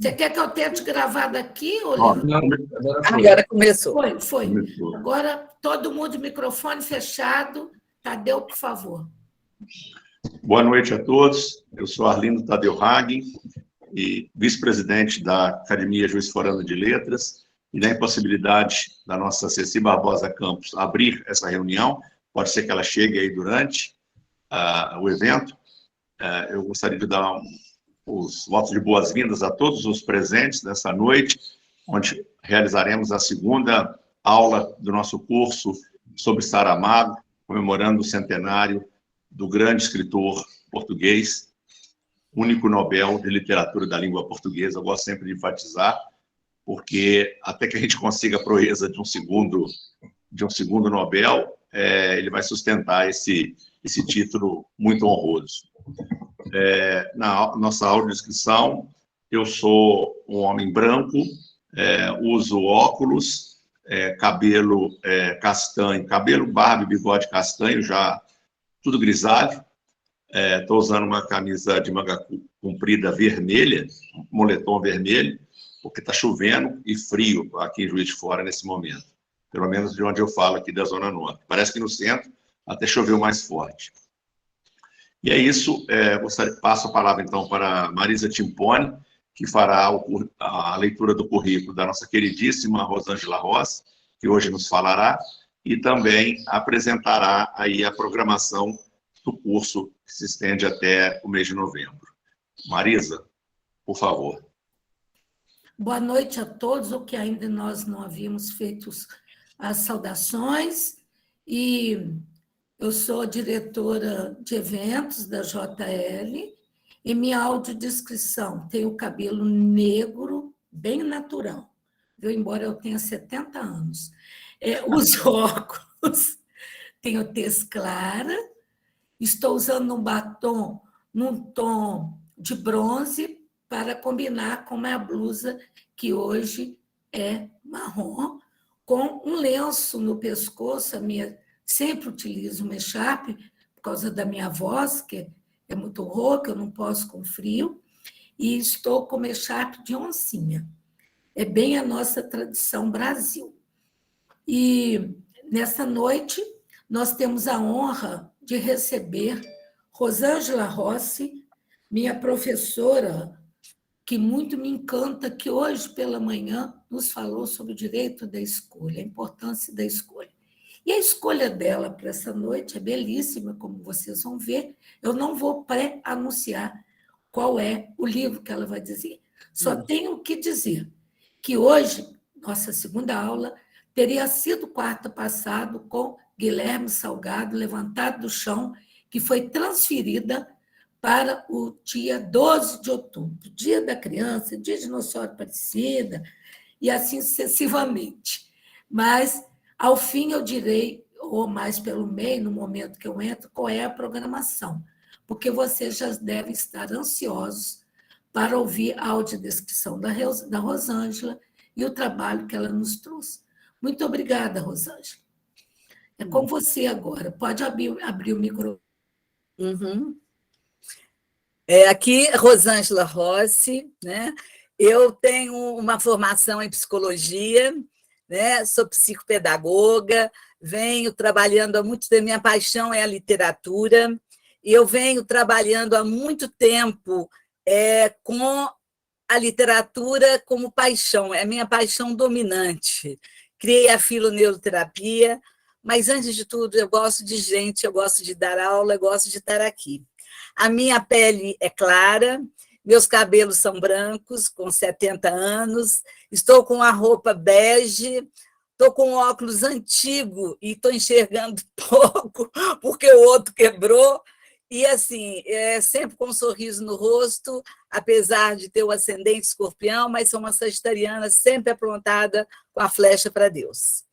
Você quer que eu tente gravar daqui, Olívio? Agora começou. Foi. Agora, todo mundo, microfone fechado. Tadeu, por favor. Boa noite a todos. Eu sou Arlindo Tadeu Hagen, e vice-presidente da Academia Juiz Forano de Letras, e na impossibilidade da nossa Ceci Barbosa Campos abrir essa reunião, pode ser que ela chegue aí durante o evento, eu gostaria de dar os votos de boas-vindas a todos os presentes nessa noite, onde realizaremos a segunda aula do nosso curso sobre Saramago, comemorando o centenário do grande escritor português, único Nobel de Literatura da Língua Portuguesa. Eu gosto sempre de enfatizar, porque até que a gente consiga a proeza de um segundo Nobel, ele vai sustentar esse título muito honroso. Na nossa audiodescrição, eu sou um homem branco, uso óculos, cabelo castanho, cabelo, barba e bigode castanho, já tudo grisalho. Estou usando uma camisa de manga comprida vermelha, um moletom vermelho, porque está chovendo e frio aqui em Juiz de Fora nesse momento. Pelo menos de onde eu falo, aqui da Zona Norte. Parece que no centro até choveu mais forte. E é isso, passo a palavra então para Marisa Timpone, que fará a leitura do currículo da nossa queridíssima Rosângela Rossi, que hoje nos falará, e também apresentará aí a programação do curso, que se estende até o mês de novembro. Marisa, por favor. Boa noite a todos, o que ainda nós não havíamos feito as saudações, e eu sou diretora de eventos da JL, e minha audiodescrição tem o cabelo negro, bem natural, viu? Embora eu tenha 70 anos. Os óculos, tenho tez clara, estou usando um batom num tom de bronze para combinar com a blusa, que hoje é marrom, com um lenço no pescoço. Sempre utilizo uma echarpe, por causa da minha voz, que é muito rouca, eu não posso com frio, e estou com uma echarpe de oncinha. É bem a nossa tradição Brasil. E nessa noite nós temos a honra de receber Rosângela Rossi, minha professora, que muito me encanta, que hoje pela manhã nos falou sobre o direito da escolha, a importância da escolha. E a escolha dela para essa noite é belíssima, como vocês vão ver. Eu não vou pré-anunciar qual é o livro que ela vai dizer. Só tenho que dizer que hoje, nossa segunda aula, teria sido quarta passado com Guilherme Salgado, Levantado do Chão, que foi transferida para o dia 12 de outubro, dia da criança, dia de Nossa Senhora Aparecida, e assim sucessivamente. Mas, ao fim, eu direi, ou mais pelo meio, no momento que eu entro, qual é a programação, porque vocês já devem estar ansiosos para ouvir a audiodescrição da Rosângela e o trabalho que ela nos trouxe. Muito obrigada, Rosângela. É com você agora. Pode abrir o microfone. Aqui, Rosângela Rossi, né? Eu tenho uma formação em psicologia, né? Sou psicopedagoga, venho trabalhando há muito tempo, minha paixão é a literatura, e eu venho trabalhando há muito tempo com a literatura como paixão, é a minha paixão dominante. Criei a filoneuroterapia, mas, antes de tudo, eu gosto de gente, eu gosto de dar aula, eu gosto de estar aqui. A minha pele é clara, meus cabelos são brancos, com 70 anos, estou com a roupa bege, estou com um óculos antigo e estou enxergando pouco, porque o outro quebrou, e, assim, sempre com um sorriso no rosto, apesar de ter o ascendente escorpião, mas sou uma sagitariana sempre aprontada com a flecha para Deus.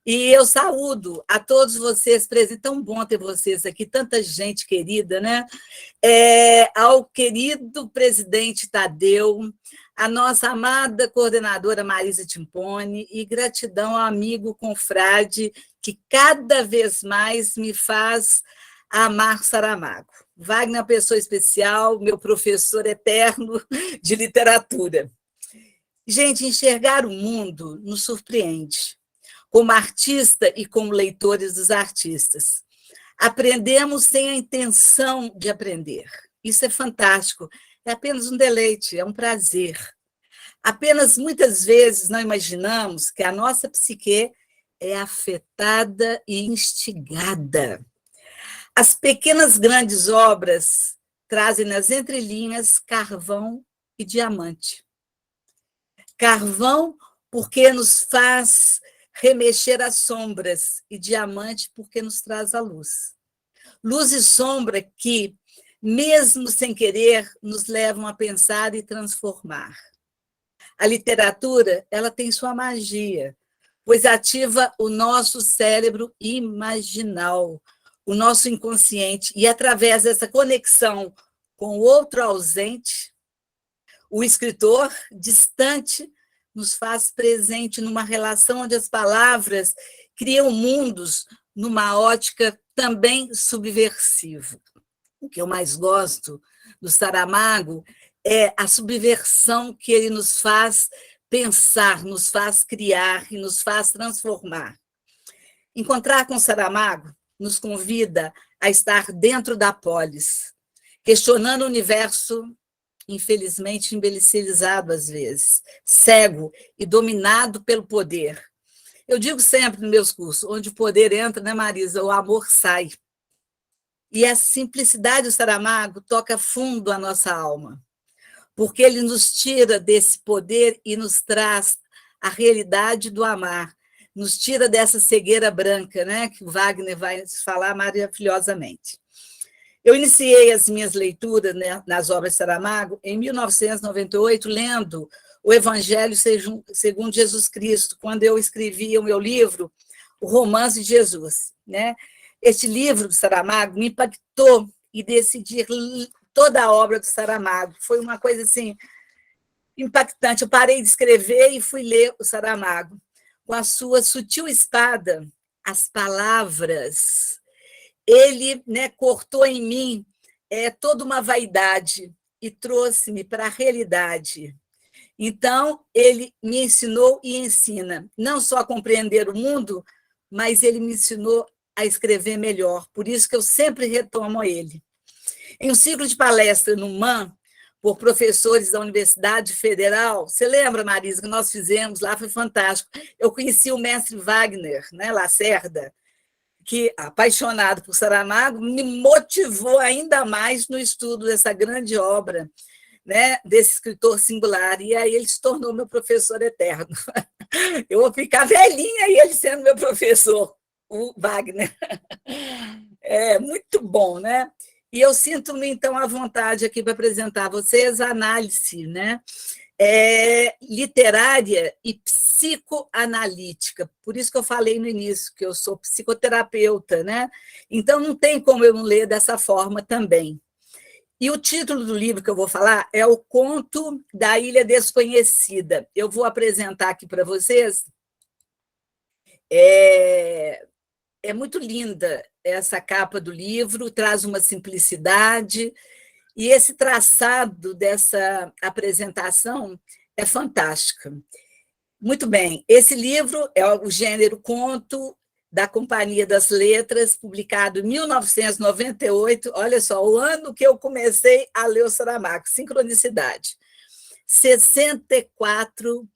E eu saúdo a todos vocês presentes, tão bom ter vocês aqui, tanta gente querida, né? Ao querido presidente Tadeu, a nossa amada coordenadora Marisa Timpone, e gratidão ao amigo confrade, que cada vez mais me faz amar Saramago. Wagner é uma pessoa especial, meu professor eterno de literatura. Gente, enxergar o mundo nos surpreende, como artista e como leitores dos artistas. Aprendemos sem a intenção de aprender. Isso é fantástico. É apenas um deleite, é um prazer. Apenas muitas vezes não imaginamos que a nossa psique é afetada e instigada. As pequenas grandes obras trazem nas entrelinhas carvão e diamante. Carvão porque nos faz remexer as sombras e diamante porque nos traz a luz. Luz e sombra que, mesmo sem querer, nos levam a pensar e transformar. A literatura, ela tem sua magia, pois ativa o nosso cérebro imaginal, o nosso inconsciente, e através dessa conexão com o outro ausente, o escritor distante nos faz presente numa relação onde as palavras criam mundos numa ótica também subversiva. O que eu mais gosto do Saramago é a subversão que ele nos faz pensar, nos faz criar e nos faz transformar. Encontrar com Saramago nos convida a estar dentro da polis, questionando o universo, infelizmente embelezado às vezes, cego e dominado pelo poder. Eu digo sempre nos meus cursos, onde o poder entra, né, Marisa, o amor sai. E a simplicidade do Saramago toca fundo a nossa alma, porque ele nos tira desse poder e nos traz a realidade do amar, nos tira dessa cegueira branca, né, que o Wagner vai falar maravilhosamente. Eu iniciei as minhas leituras, né, nas obras de Saramago em 1998, lendo o Evangelho segundo Jesus Cristo, quando eu escrevia o meu livro, O Romance de Jesus. Né? Este livro do Saramago me impactou e decidi toda a obra do Saramago. Foi uma coisa assim impactante. Eu parei de escrever e fui ler o Saramago. Com a sua sutil espada, as palavras, ele, né, cortou em mim toda uma vaidade e trouxe-me para a realidade. Então, ele me ensinou e ensina, não só a compreender o mundo, mas ele me ensinou a escrever melhor. Por isso que eu sempre retomo a ele. Em um ciclo de palestra no MAN, por professores da Universidade Federal, você lembra, Marisa, que nós fizemos lá, foi fantástico. Eu conheci o mestre Wagner, né, Lacerda, que, apaixonado por Saramago, me motivou ainda mais no estudo dessa grande obra, né, desse escritor singular, e aí ele se tornou meu professor eterno. Eu vou ficar velhinha e ele sendo meu professor, o Wagner. É muito bom, né? E eu sinto-me, então, à vontade aqui para apresentar a vocês a análise, né? Literária e psicoanalítica. Por isso que eu falei no início, que eu sou psicoterapeuta, né? Então, não tem como eu não ler dessa forma também. E o título do livro que eu vou falar é O Conto da Ilha Desconhecida. Eu vou apresentar aqui para vocês. É muito linda essa capa do livro, traz uma simplicidade, e esse traçado dessa apresentação é fantástico. Muito bem, esse livro é o gênero conto, da Companhia das Letras, publicado em 1998. Olha só, o ano que eu comecei a ler o Saramago, sincronicidade. 64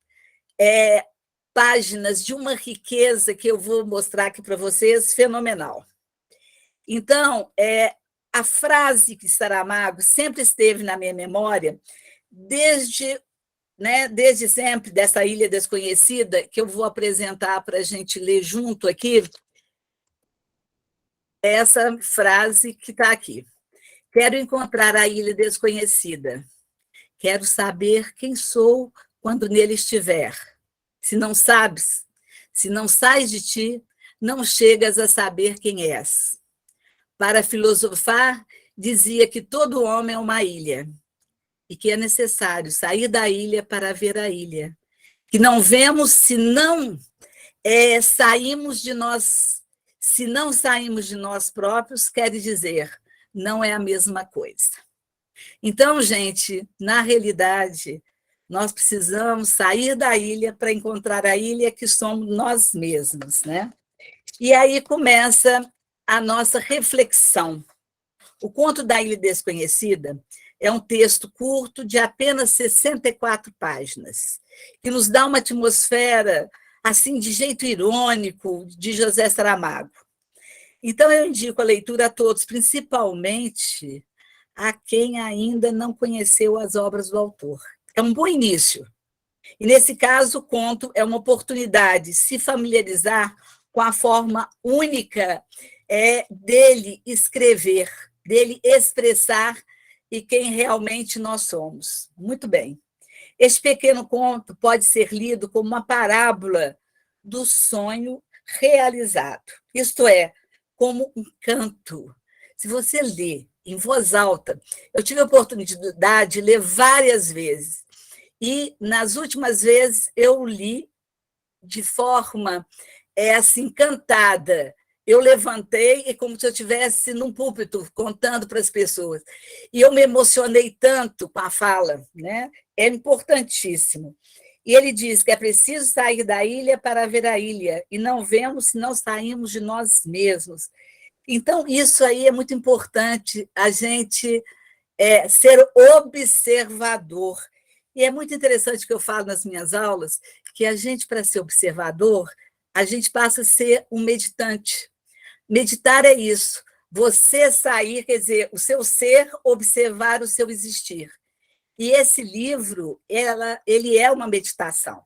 páginas de uma riqueza que eu vou mostrar aqui para vocês, fenomenal. Então, a frase que Saramago sempre esteve na minha memória, desde sempre, dessa Ilha Desconhecida, que eu vou apresentar para a gente ler junto aqui, essa frase que está aqui. Quero encontrar a ilha desconhecida. Quero saber quem sou quando nele estiver. Se não sabes, se não sais de ti, não chegas a saber quem és. Para filosofar, dizia que todo homem é uma ilha, e que é necessário sair da ilha para ver a ilha, que não vemos se não saímos de nós, se não saímos de nós próprios, quer dizer, não é a mesma coisa. Então, gente, na realidade, Nós precisamos sair da ilha para encontrar a ilha que somos nós mesmos, né? E aí começa a nossa reflexão. O Conto da Ilha Desconhecida é um texto curto de apenas 64 páginas, que nos dá uma atmosfera assim de jeito irônico de José Saramago. Então eu indico a leitura a todos, principalmente a quem ainda não conheceu as obras do autor. É um bom início. E, nesse caso, o conto é uma oportunidade de se familiarizar com a forma única dele escrever, dele expressar e quem realmente nós somos. Muito bem. Este pequeno conto pode ser lido como uma parábola do sonho realizado, isto é, como um canto. Se você lê em voz alta, eu tive a oportunidade de ler várias vezes, e, nas últimas vezes, eu li de forma assim, cantada. Eu levantei e como se eu estivesse num púlpito, contando para as pessoas. E eu me emocionei tanto com a fala, né? É importantíssimo. E ele diz que é preciso sair da ilha para ver a ilha, e não vemos se não saímos de nós mesmos. Então, isso aí é muito importante, a gente ser observador. E é muito interessante que eu falo nas minhas aulas, que a gente, para ser observador, a gente passa a ser um meditante. Meditar é isso, você sair, quer dizer, o seu ser observar o seu existir. E esse livro, ele é uma meditação,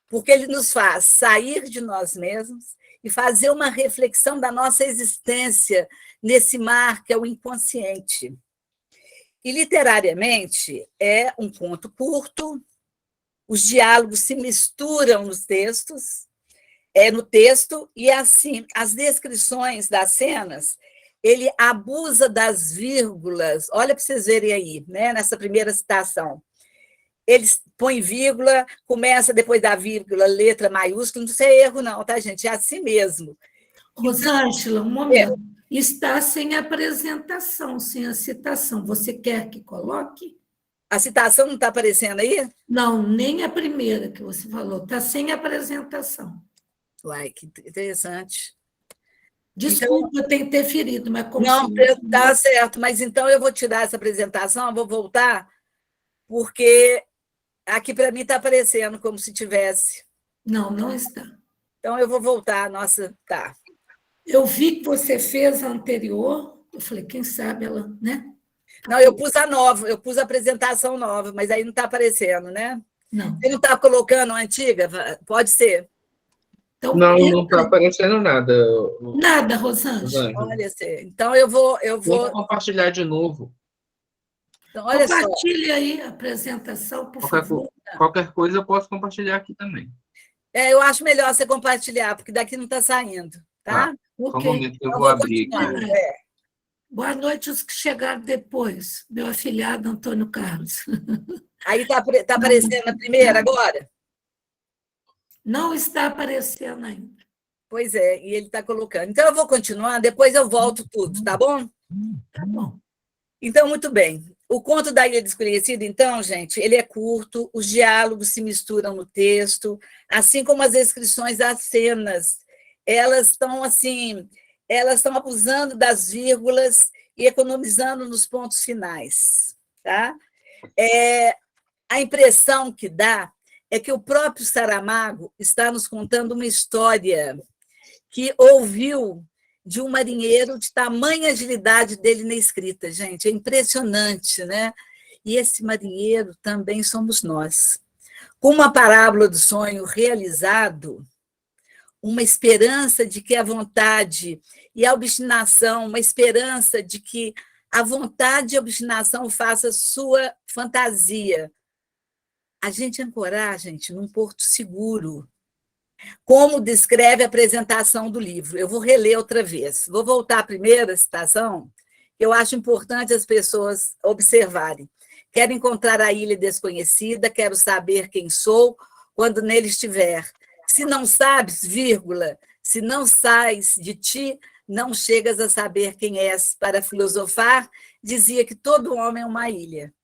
porque ele nos faz sair de nós mesmos e fazer uma reflexão da nossa existência nesse mar que é o inconsciente. E, literariamente, é um conto curto, os diálogos se misturam nos textos, no texto, e, assim, as descrições das cenas, ele abusa das vírgulas, olha para vocês verem aí, né, nessa primeira citação. Ele põe vírgula, começa depois da vírgula, letra maiúscula, não sei erro não, tá, gente? É assim mesmo. Rosângela, um momento. Está sem apresentação, sem a citação. Você quer que coloque? A citação não está aparecendo aí? Não, nem a primeira que você falou. Está sem apresentação. Uai, que interessante. Desculpa então, ter interferido, mas como não, está certo, mas então eu vou tirar essa apresentação, eu vou voltar, porque aqui para mim está aparecendo como se tivesse. Não, não está. Então eu vou voltar, nossa, tá. Eu vi que você fez a anterior, eu falei, quem sabe ela, né? Não, eu pus a nova, eu pus a apresentação nova, mas aí não está aparecendo, né? Não. Você não está colocando a antiga? Pode ser. Então, não está aparecendo nada. Nada, Rosângela. Olha, então eu vou. Vou compartilhar de novo. Então, olha compartilhe aí a apresentação, por favor. Qualquer coisa eu posso compartilhar aqui também. Eu acho melhor você compartilhar, porque daqui não está saindo, tá? Um momento que eu vou abrir aqui. Boa noite os que chegaram depois. Meu afilhado Antônio Carlos. Aí está aparecendo a primeira agora? Não está aparecendo ainda. Pois é, e ele está colocando. Então, eu vou continuar, depois eu volto tudo, tá bom? Tá bom. Então, muito bem. O Conto da Ilha Desconhecida, então, gente, ele é curto, os diálogos se misturam no texto, assim como as descrições das cenas. Elas estão, assim, abusando das vírgulas e economizando nos pontos finais, tá? A impressão que dá é que o próprio Saramago está nos contando uma história que ouviu de um marinheiro de tamanha agilidade dele na escrita, gente, é impressionante, né? E esse marinheiro também somos nós. Com uma parábola do sonho realizado, uma esperança de que a vontade e a obstinação, uma esperança de que a vontade e a obstinação faça sua fantasia. A gente ancorar, gente, num porto seguro, como descreve a apresentação do livro. Eu vou reler outra vez. Vou voltar à primeira citação, que eu acho importante as pessoas observarem. Quero encontrar a ilha desconhecida, quero saber quem sou quando nele estiver. Se não sabes, vírgula, se não sais de ti, não chegas a saber quem és. Para filosofar, dizia que todo homem é uma ilha.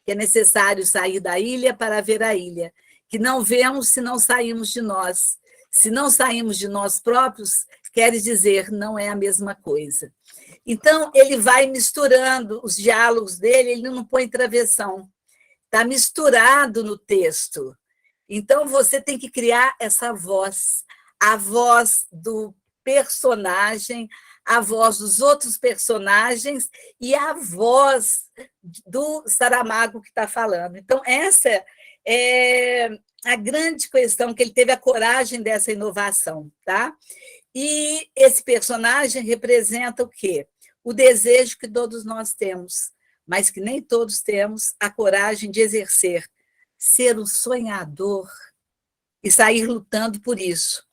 que é necessário sair da ilha para ver a ilha, que não vemos se não saímos de nós. Se não saímos de nós próprios, quer dizer, não é a mesma coisa. Então, ele vai misturando os diálogos dele, ele não põe travessão, está misturado no texto. Então, você tem que criar essa voz, a voz do personagem, a voz dos outros personagens e a voz do Saramago que está falando. Então, essa é a grande questão, que ele teve a coragem dessa inovação. Tá? E esse personagem representa o quê? O desejo que todos nós temos, mas que nem todos temos a coragem de exercer, ser um sonhador e sair lutando por isso.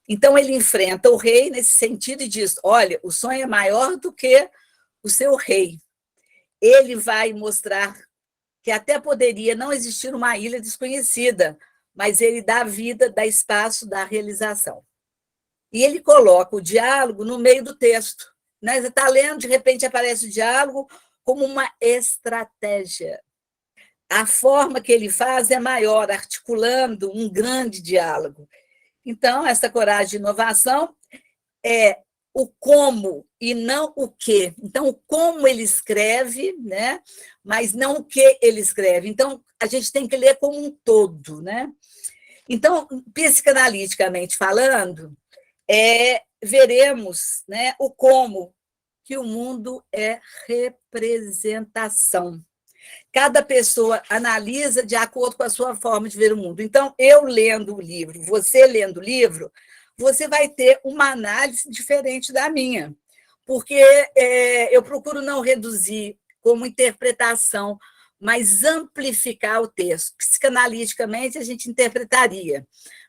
Então, ele enfrenta o rei nesse sentido e diz, olha, o sonho é maior do que o seu rei. Ele vai mostrar que até poderia não existir uma ilha desconhecida, mas ele dá vida, dá espaço, dá realização. E ele coloca o diálogo no meio do texto. Né? Você está lendo, de repente aparece o diálogo como uma estratégia. A forma que ele faz é maior, articulando um grande diálogo. Então, essa coragem de inovação é o como e não o que. Então, o como ele escreve, né? Mas não o que ele escreve. Então, a gente tem que ler como um todo. Né? Então, psicanaliticamente falando, veremos, né, o como, que o mundo é representação. Cada pessoa analisa de acordo com a sua forma de ver o mundo. Então, eu lendo o livro, você lendo o livro, você vai ter uma análise diferente da minha, porque eu procuro não reduzir como interpretação, mas amplificar o texto. Psicanaliticamente, a gente interpretaria.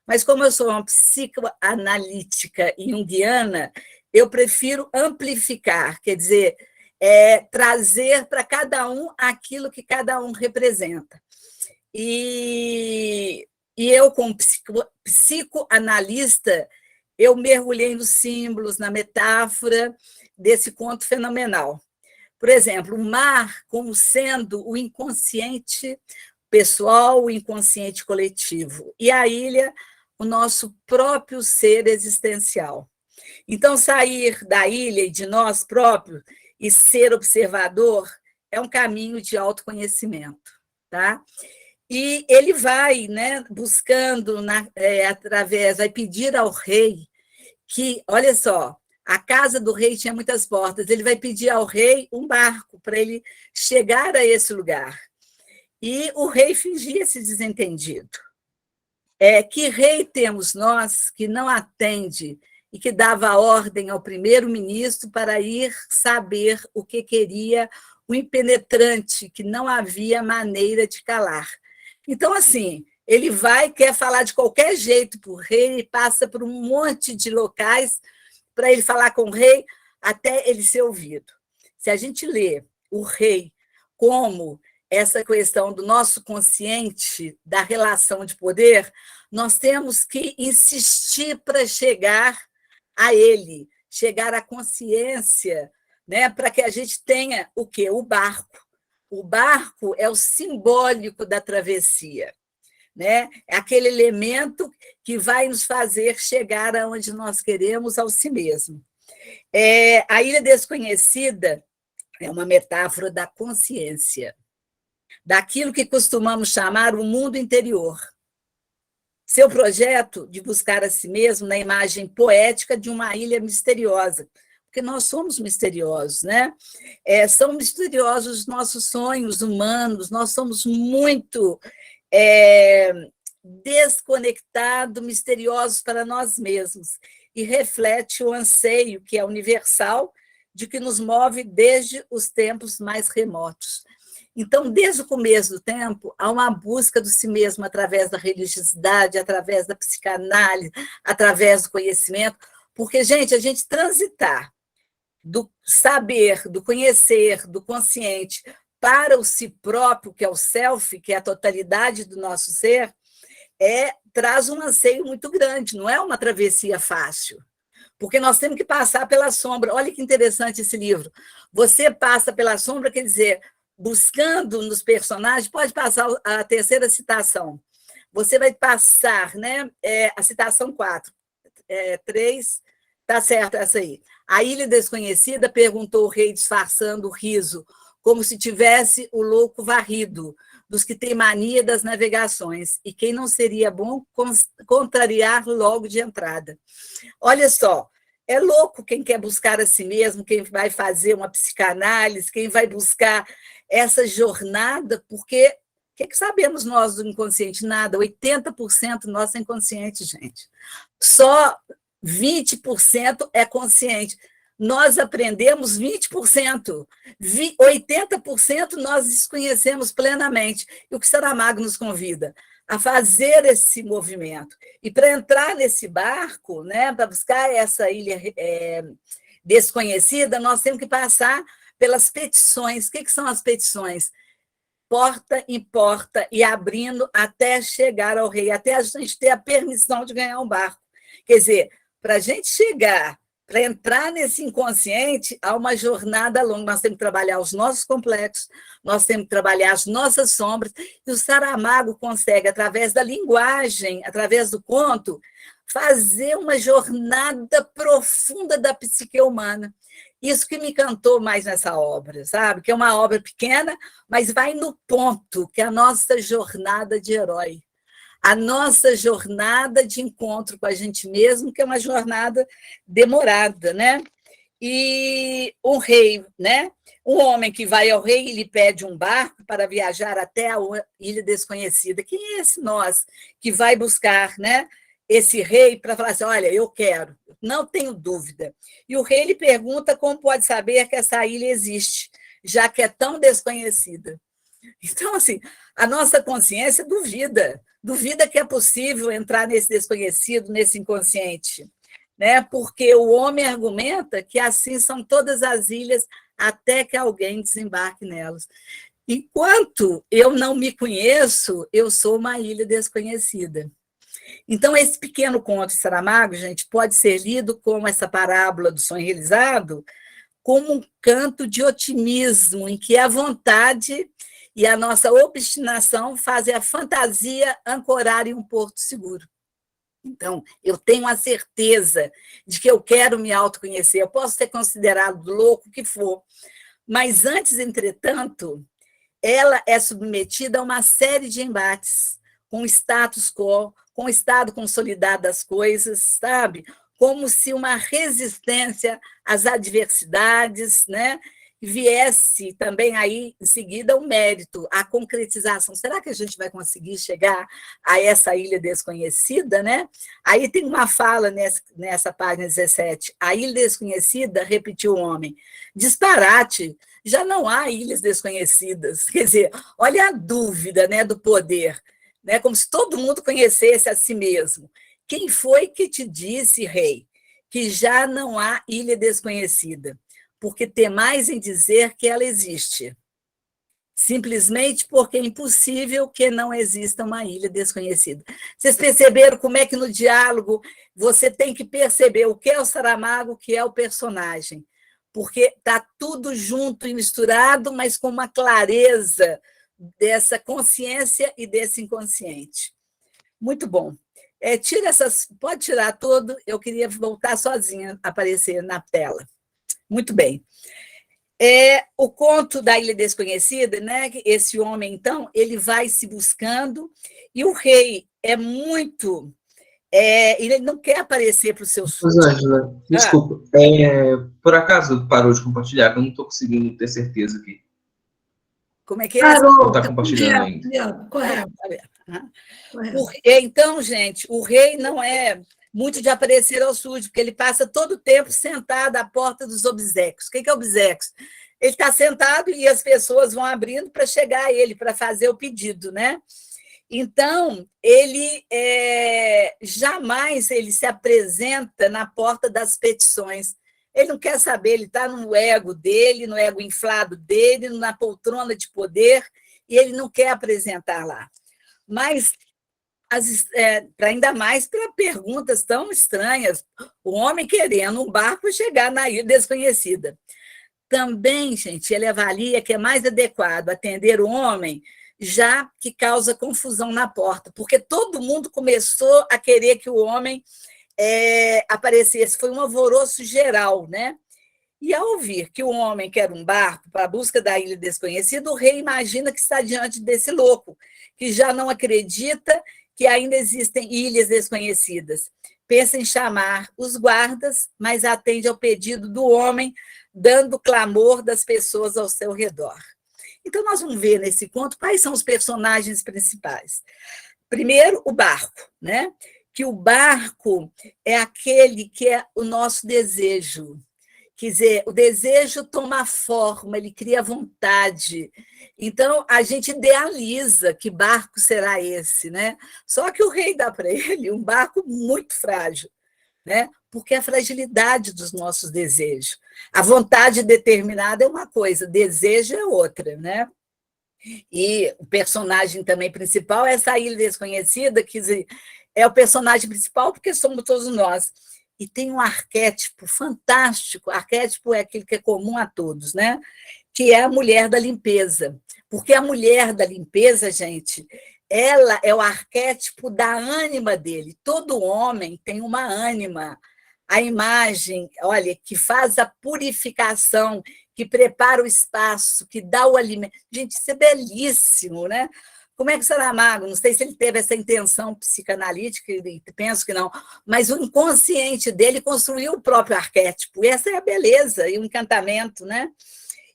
Mas como eu sou uma psicoanalítica junguiana, eu prefiro amplificar, quer dizer, trazer para cada um aquilo que cada um representa. E eu, como psicoanalista, eu mergulhei nos símbolos, na metáfora desse conto fenomenal. Por exemplo, o mar como sendo o inconsciente pessoal, o inconsciente coletivo, e a ilha, o nosso próprio ser existencial. Então, sair da ilha e de nós próprios e ser observador é um caminho de autoconhecimento. Tá? E ele vai, né, buscando, vai pedir ao rei que, olha só, a casa do rei tinha muitas portas, ele vai pedir ao rei um barco para ele chegar a esse lugar. E o rei fingia-se desentendido. Que rei temos nós que não atende e que dava ordem ao primeiro-ministro para ir saber o que queria o impenetrante, que não havia maneira de calar. Então, assim, ele quer falar de qualquer jeito para o rei, passa por um monte de locais para ele falar com o rei, até ele ser ouvido. Se a gente lê o rei como essa questão do nosso consciente, da relação de poder, nós temos que insistir para chegar a ele, chegar à consciência, né, para que a gente tenha o quê? O barco. O barco é o simbólico da travessia, né? É aquele elemento que vai nos fazer chegar aonde nós queremos, ao si mesmo. A Ilha Desconhecida é uma metáfora da consciência, daquilo que costumamos chamar o mundo interior. Seu projeto de buscar a si mesmo na imagem poética de uma ilha misteriosa, porque nós somos misteriosos, né? São misteriosos os nossos sonhos humanos, nós somos muito desconectados, misteriosos para nós mesmos, e reflete o anseio, que é universal, de que nos move desde os tempos mais remotos. Então, desde o começo do tempo, há uma busca do si mesmo através da religiosidade, através da psicanálise, através do conhecimento, porque, gente, a gente transitar do saber, do conhecer, do consciente, para o si próprio, que é o self, que é a totalidade do nosso ser, traz um anseio muito grande, não é uma travessia fácil, porque nós temos que passar pela sombra. Olha que interessante esse livro. Você passa pela sombra, quer dizer, buscando nos personagens, pode passar a terceira citação. Você vai passar, né, a citação 4. 3, tá certo essa aí. A ilha desconhecida, perguntou o rei, disfarçando o riso, como se tivesse o louco varrido, dos que têm mania das navegações, e quem não seria bom contrariar logo de entrada. Olha só, é louco quem quer buscar a si mesmo, quem vai fazer uma psicanálise, quem vai buscar essa jornada, porque o que sabemos nós do inconsciente? Nada, 80% nosso é inconsciente, gente. Só 20% é consciente. Nós aprendemos 20%, 80% nós desconhecemos plenamente. E o que Saramago nos convida? A fazer esse movimento. E para entrar nesse barco, né, para buscar essa ilha desconhecida, nós temos que passar pelas petições. O que são as petições? Porta em porta e abrindo até chegar ao rei, até a gente ter a permissão de ganhar um barco. Quer dizer, para a gente chegar, para entrar nesse inconsciente, há uma jornada longa. Nós temos que trabalhar os nossos complexos, nós temos que trabalhar as nossas sombras, e o Saramago consegue, através da linguagem, através do conto, fazer uma jornada profunda da psique humana. Isso que me encantou mais nessa obra, sabe? Que é uma obra pequena, mas vai no ponto, que é a nossa jornada de herói. A nossa jornada de encontro com a gente mesmo, que é uma jornada demorada, né? E um rei, né? Um homem que vai ao rei e lhe pede um barco para viajar até a ilha desconhecida. Quem é esse nós que vai buscar, né, esse rei para falar assim, olha, eu quero, não tenho dúvida. E o rei lhe pergunta como pode saber que essa ilha existe, já que é tão desconhecida. Então, assim, a nossa consciência duvida que é possível entrar nesse desconhecido, nesse inconsciente, né? Porque o homem argumenta que assim são todas as ilhas até que alguém desembarque nelas. Enquanto eu não me conheço, eu sou uma ilha desconhecida. Então, esse pequeno conto de Saramago, gente, pode ser lido como essa parábola do sonho realizado, como um canto de otimismo, em que a vontade e a nossa obstinação fazem a fantasia ancorar em um porto seguro. Então, eu tenho a certeza de que eu quero me autoconhecer, eu posso ser considerado louco, o que for, mas antes, entretanto, ela é submetida a uma série de embates com o status quo, com o estado consolidado das coisas, sabe? Como se uma resistência às adversidades, né, viesse também aí, em seguida, o mérito, a concretização. Será que a gente vai conseguir chegar a essa ilha desconhecida, né? Aí tem uma fala nessa página 17. A ilha desconhecida, repetiu o homem, disparate, já não há ilhas desconhecidas. Quer dizer, olha a dúvida, né, do poder, né? Como se todo mundo conhecesse a si mesmo. Quem foi que te disse, rei, que já não há ilha desconhecida? Porque temais em dizer que ela existe. Simplesmente porque é impossível que não exista uma ilha desconhecida. Vocês perceberam como é que no diálogo você tem que perceber o que é o Saramago, o que é o personagem. Porque está tudo junto e misturado, mas com uma clareza dessa consciência e desse inconsciente. Muito bom. Pode tirar tudo, eu queria voltar sozinha, aparecer na tela. Muito bem. O conto da Ilha Desconhecida, né? Esse homem, então, ele vai se buscando, e o rei é muito... ele não quer aparecer para os seus súditos. Rosângela, desculpa. Por acaso parou de compartilhar? Eu não estou conseguindo ter certeza aqui. Como é que é? Parou. Não está compartilhando ainda. Correto. Então, gente, o rei não é muito de aparecer ao súdito, porque ele passa todo o tempo sentado à porta dos obséquios. O que é obséquios? Ele está sentado e as pessoas vão abrindo para chegar a ele, para fazer o pedido, né? Então, ele jamais ele se apresenta na porta das petições. Ele não quer saber, ele está no ego dele, no ego inflado dele, na poltrona de poder, e ele não quer apresentar lá. Mas ainda mais para perguntas tão estranhas, o homem querendo um barco chegar na ilha desconhecida. também, gente, ele avalia que é mais adequado atender o homem, já que causa confusão na porta, porque todo mundo começou a querer que o homem aparecesse, foi um alvoroço geral, né? E ao ouvir que o homem quer um barco para a busca da ilha desconhecida, o rei imagina que está diante desse louco, que já não acredita que ainda existem ilhas desconhecidas. Pensa em chamar os guardas, mas atende ao pedido do homem, dando o clamor das pessoas ao seu redor. Então, nós vamos ver nesse conto quais são os personagens principais. Primeiro, o barco, né? Que o barco é aquele que é o nosso desejo. Quer dizer, o desejo toma forma, ele cria vontade. Então, a gente idealiza que barco será esse, né? Só que o rei dá para ele um barco muito frágil, né? Porque é a fragilidade dos nossos desejos. A vontade determinada é uma coisa, desejo é outra, né? E o personagem também principal é essa ilha desconhecida, que é o personagem principal porque somos todos nós. E tem um arquétipo fantástico, arquétipo é aquele que é comum a todos, né? Que é a mulher da limpeza. Porque a mulher da limpeza, gente, ela é o arquétipo da ânima dele. Todo homem tem uma ânima. A imagem, olha, que faz a purificação, que prepara o espaço, que dá o alimento. Gente, isso é belíssimo, né? Como é que o Saramago, não sei se ele teve essa intenção psicanalítica, penso que não, mas o inconsciente dele construiu o próprio arquétipo, e essa é a beleza e o encantamento, né?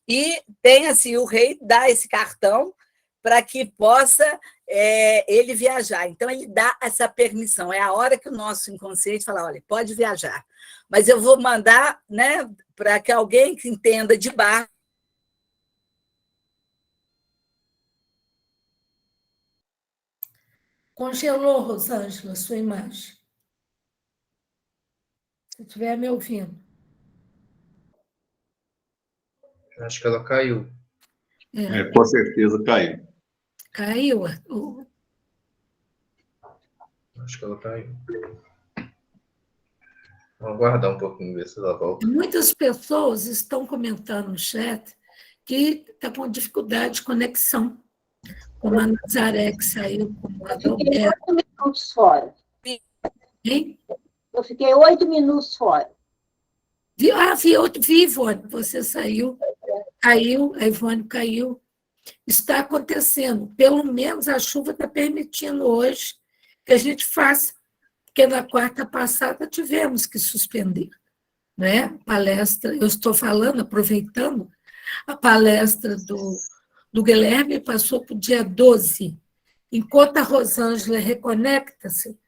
E tem assim, o rei dá esse cartão para que possa ele viajar. Então, ele dá essa permissão. É a hora que o nosso inconsciente fala, olha, pode viajar, mas eu vou mandar, né, para que alguém que entenda de barco. Congelou, Rosângela, sua imagem. Se estiver me ouvindo. Acho que ela caiu. Com certeza caiu. Caiu? Acho que ela caiu. Vamos aguardar um pouquinho, ver se ela volta. Muitas pessoas estão comentando no chat que está com dificuldade de conexão. Como a Nazaré, que saiu, como a Adalberto. Eu fiquei 8 minutos fora. Hein? Eu fiquei 8 minutos fora. Vi, Ivone, você saiu, caiu, a Ivone caiu. Está acontecendo. Pelo menos a chuva está permitindo hoje que a gente faça, porque na quarta passada tivemos que suspender, né? Palestra, eu estou falando, aproveitando, a palestra do Guilherme passou para o dia 12. Enquanto a Rosângela reconecta-se,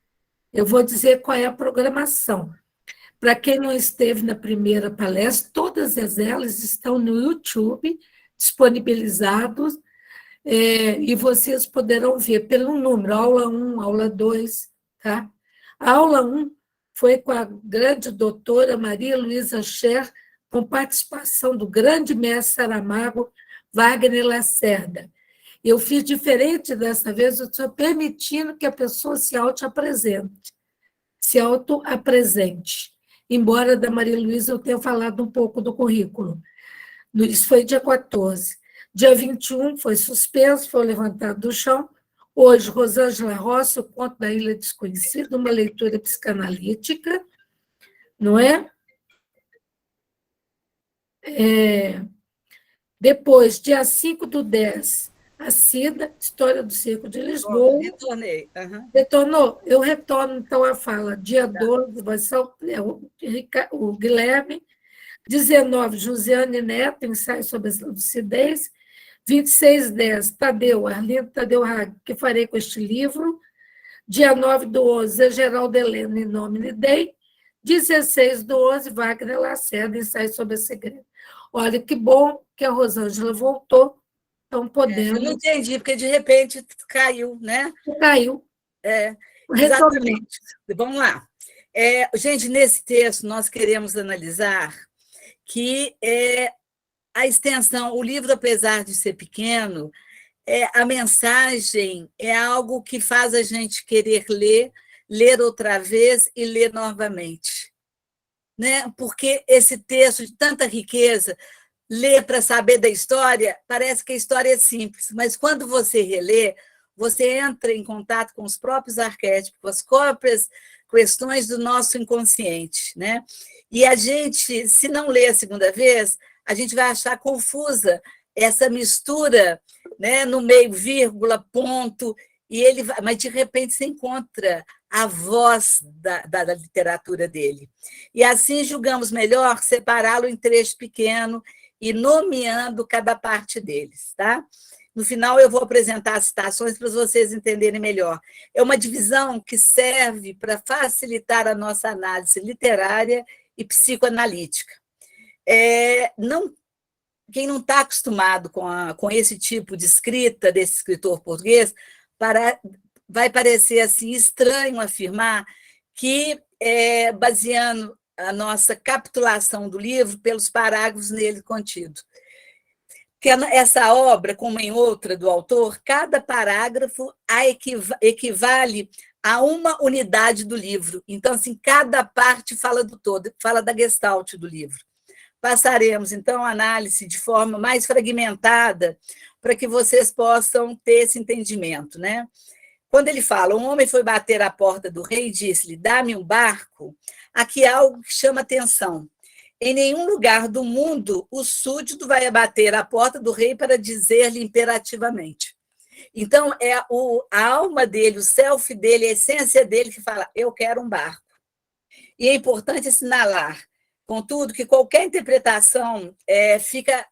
eu vou dizer qual é a programação. Para quem não esteve na primeira palestra, todas elas estão no YouTube, disponibilizados, e vocês poderão ver pelo número, aula 1, aula 2. Tá? A aula 1 foi com a grande doutora Maria Luísa Scher, com participação do grande mestre Saramago, Wagner Lacerda. Eu fiz diferente dessa vez, eu estou permitindo que a pessoa se autoapresente, embora da Maria Luísa eu tenha falado um pouco do currículo. Isso foi dia 14. Dia 21 foi suspenso, foi levantado do chão. Hoje, Rosângela Rossi, o Conto da Ilha Desconhecida, uma leitura psicanalítica, não é? Depois, dia 5/10, a Cida, História do Circo de Lisboa. Retornei. Uhum. Retornou? Eu retorno, então, a fala. Dia 12, vai ser o Guilherme. 19, Josiane Neto, ensaio sobre a lucidez. 26/10, Arlindo Tadeu Hag, que farei com este livro. Dia 9/11, Geraldo Helena, em nome Dei. 16/11, Wagner Lacerda, ensaio sobre a segredo. Olha, que bom que a Rosângela voltou, então podemos... Eu não entendi, porque de repente caiu, né? Caiu. Exatamente. Vamos lá. Gente, nesse texto, nós queremos analisar que a extensão, o livro, apesar de ser pequeno, a mensagem é algo que faz a gente querer ler outra vez e ler novamente. Né? Porque esse texto de tanta riqueza, ler para saber da história, parece que a história é simples, mas quando você relê, você entra em contato com os próprios arquétipos, com as próprias questões do nosso inconsciente, né? E a gente, se não ler a segunda vez, a gente vai achar confusa essa mistura, né, no meio, vírgula, ponto, e ele vai, mas de repente se encontra a voz da literatura dele. E assim julgamos melhor separá-lo em trecho pequeno e nomeando cada parte deles, tá? No final, eu vou apresentar as citações para vocês entenderem melhor. É uma divisão que serve para facilitar a nossa análise literária e psicoanalítica. Quem não está acostumado com esse tipo de escrita desse escritor português, vai parecer assim estranho afirmar que, baseando a nossa capitulação do livro pelos parágrafos nele contidos. Que essa obra, como em outra do autor, cada parágrafo equivale a uma unidade do livro. Então, assim, cada parte fala do todo, fala da gestalt do livro. Passaremos, então, a análise de forma mais fragmentada para que vocês possam ter esse entendimento, né? Quando ele fala, um homem foi bater à porta do rei e disse-lhe, dá-me um barco, aqui há algo que chama atenção. Em nenhum lugar do mundo o súdito vai bater à porta do rei para dizer-lhe imperativamente. Então, é a alma dele, o self dele, a essência dele que fala, eu quero um barco. E é importante assinalar, contudo, que qualquer interpretação fica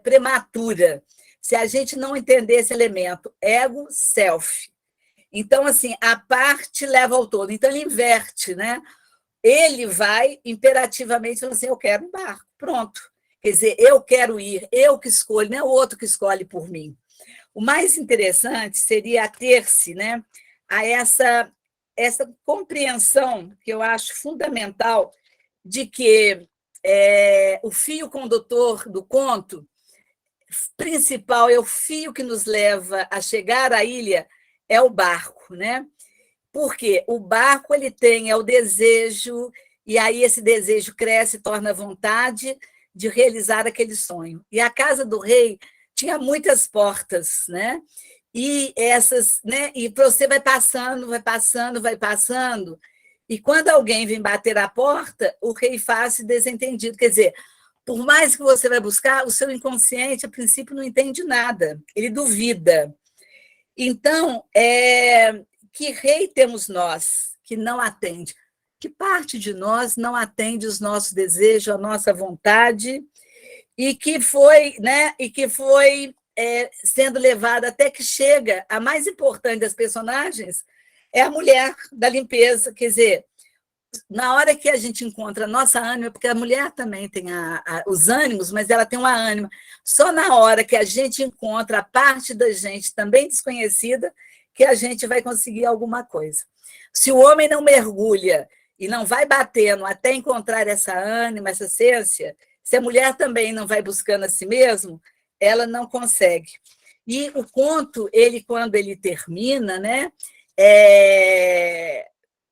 prematura se a gente não entender esse elemento, ego, self. Então, assim, a parte leva ao todo. Então, ele inverte, né? Ele vai imperativamente falando assim, eu quero um barco, pronto. Quer dizer, eu quero ir, eu que escolho, não é o outro que escolhe por mim. O mais interessante seria ater-se, né, a essa compreensão, que eu acho fundamental, de que o fio condutor do conto principal, é o fio que nos leva a chegar à ilha, é o barco, né? Porque o barco ele tem o desejo, e aí esse desejo cresce e torna vontade de realizar aquele sonho. E a casa do rei tinha muitas portas, né? E essas, né? E você vai passando, vai passando, vai passando, e quando alguém vem bater a porta, o rei faz-se desentendido. Quer dizer, por mais que você vai buscar, o seu inconsciente, a princípio, não entende nada, ele duvida. Então, que rei temos nós que não atende? Que parte de nós não atende os nossos desejos, a nossa vontade, e que foi, né, sendo levada até que chega, a mais importante das personagens é a mulher da limpeza. Quer dizer, na hora que a gente encontra a nossa ânima, porque a mulher também tem os ânimos, mas ela tem uma ânima, só na hora que a gente encontra a parte da gente também desconhecida, que a gente vai conseguir alguma coisa. Se o homem não mergulha e não vai batendo até encontrar essa ânima, essa essência, se a mulher também não vai buscando a si mesmo, ela não consegue. E o conto, quando ele termina, né,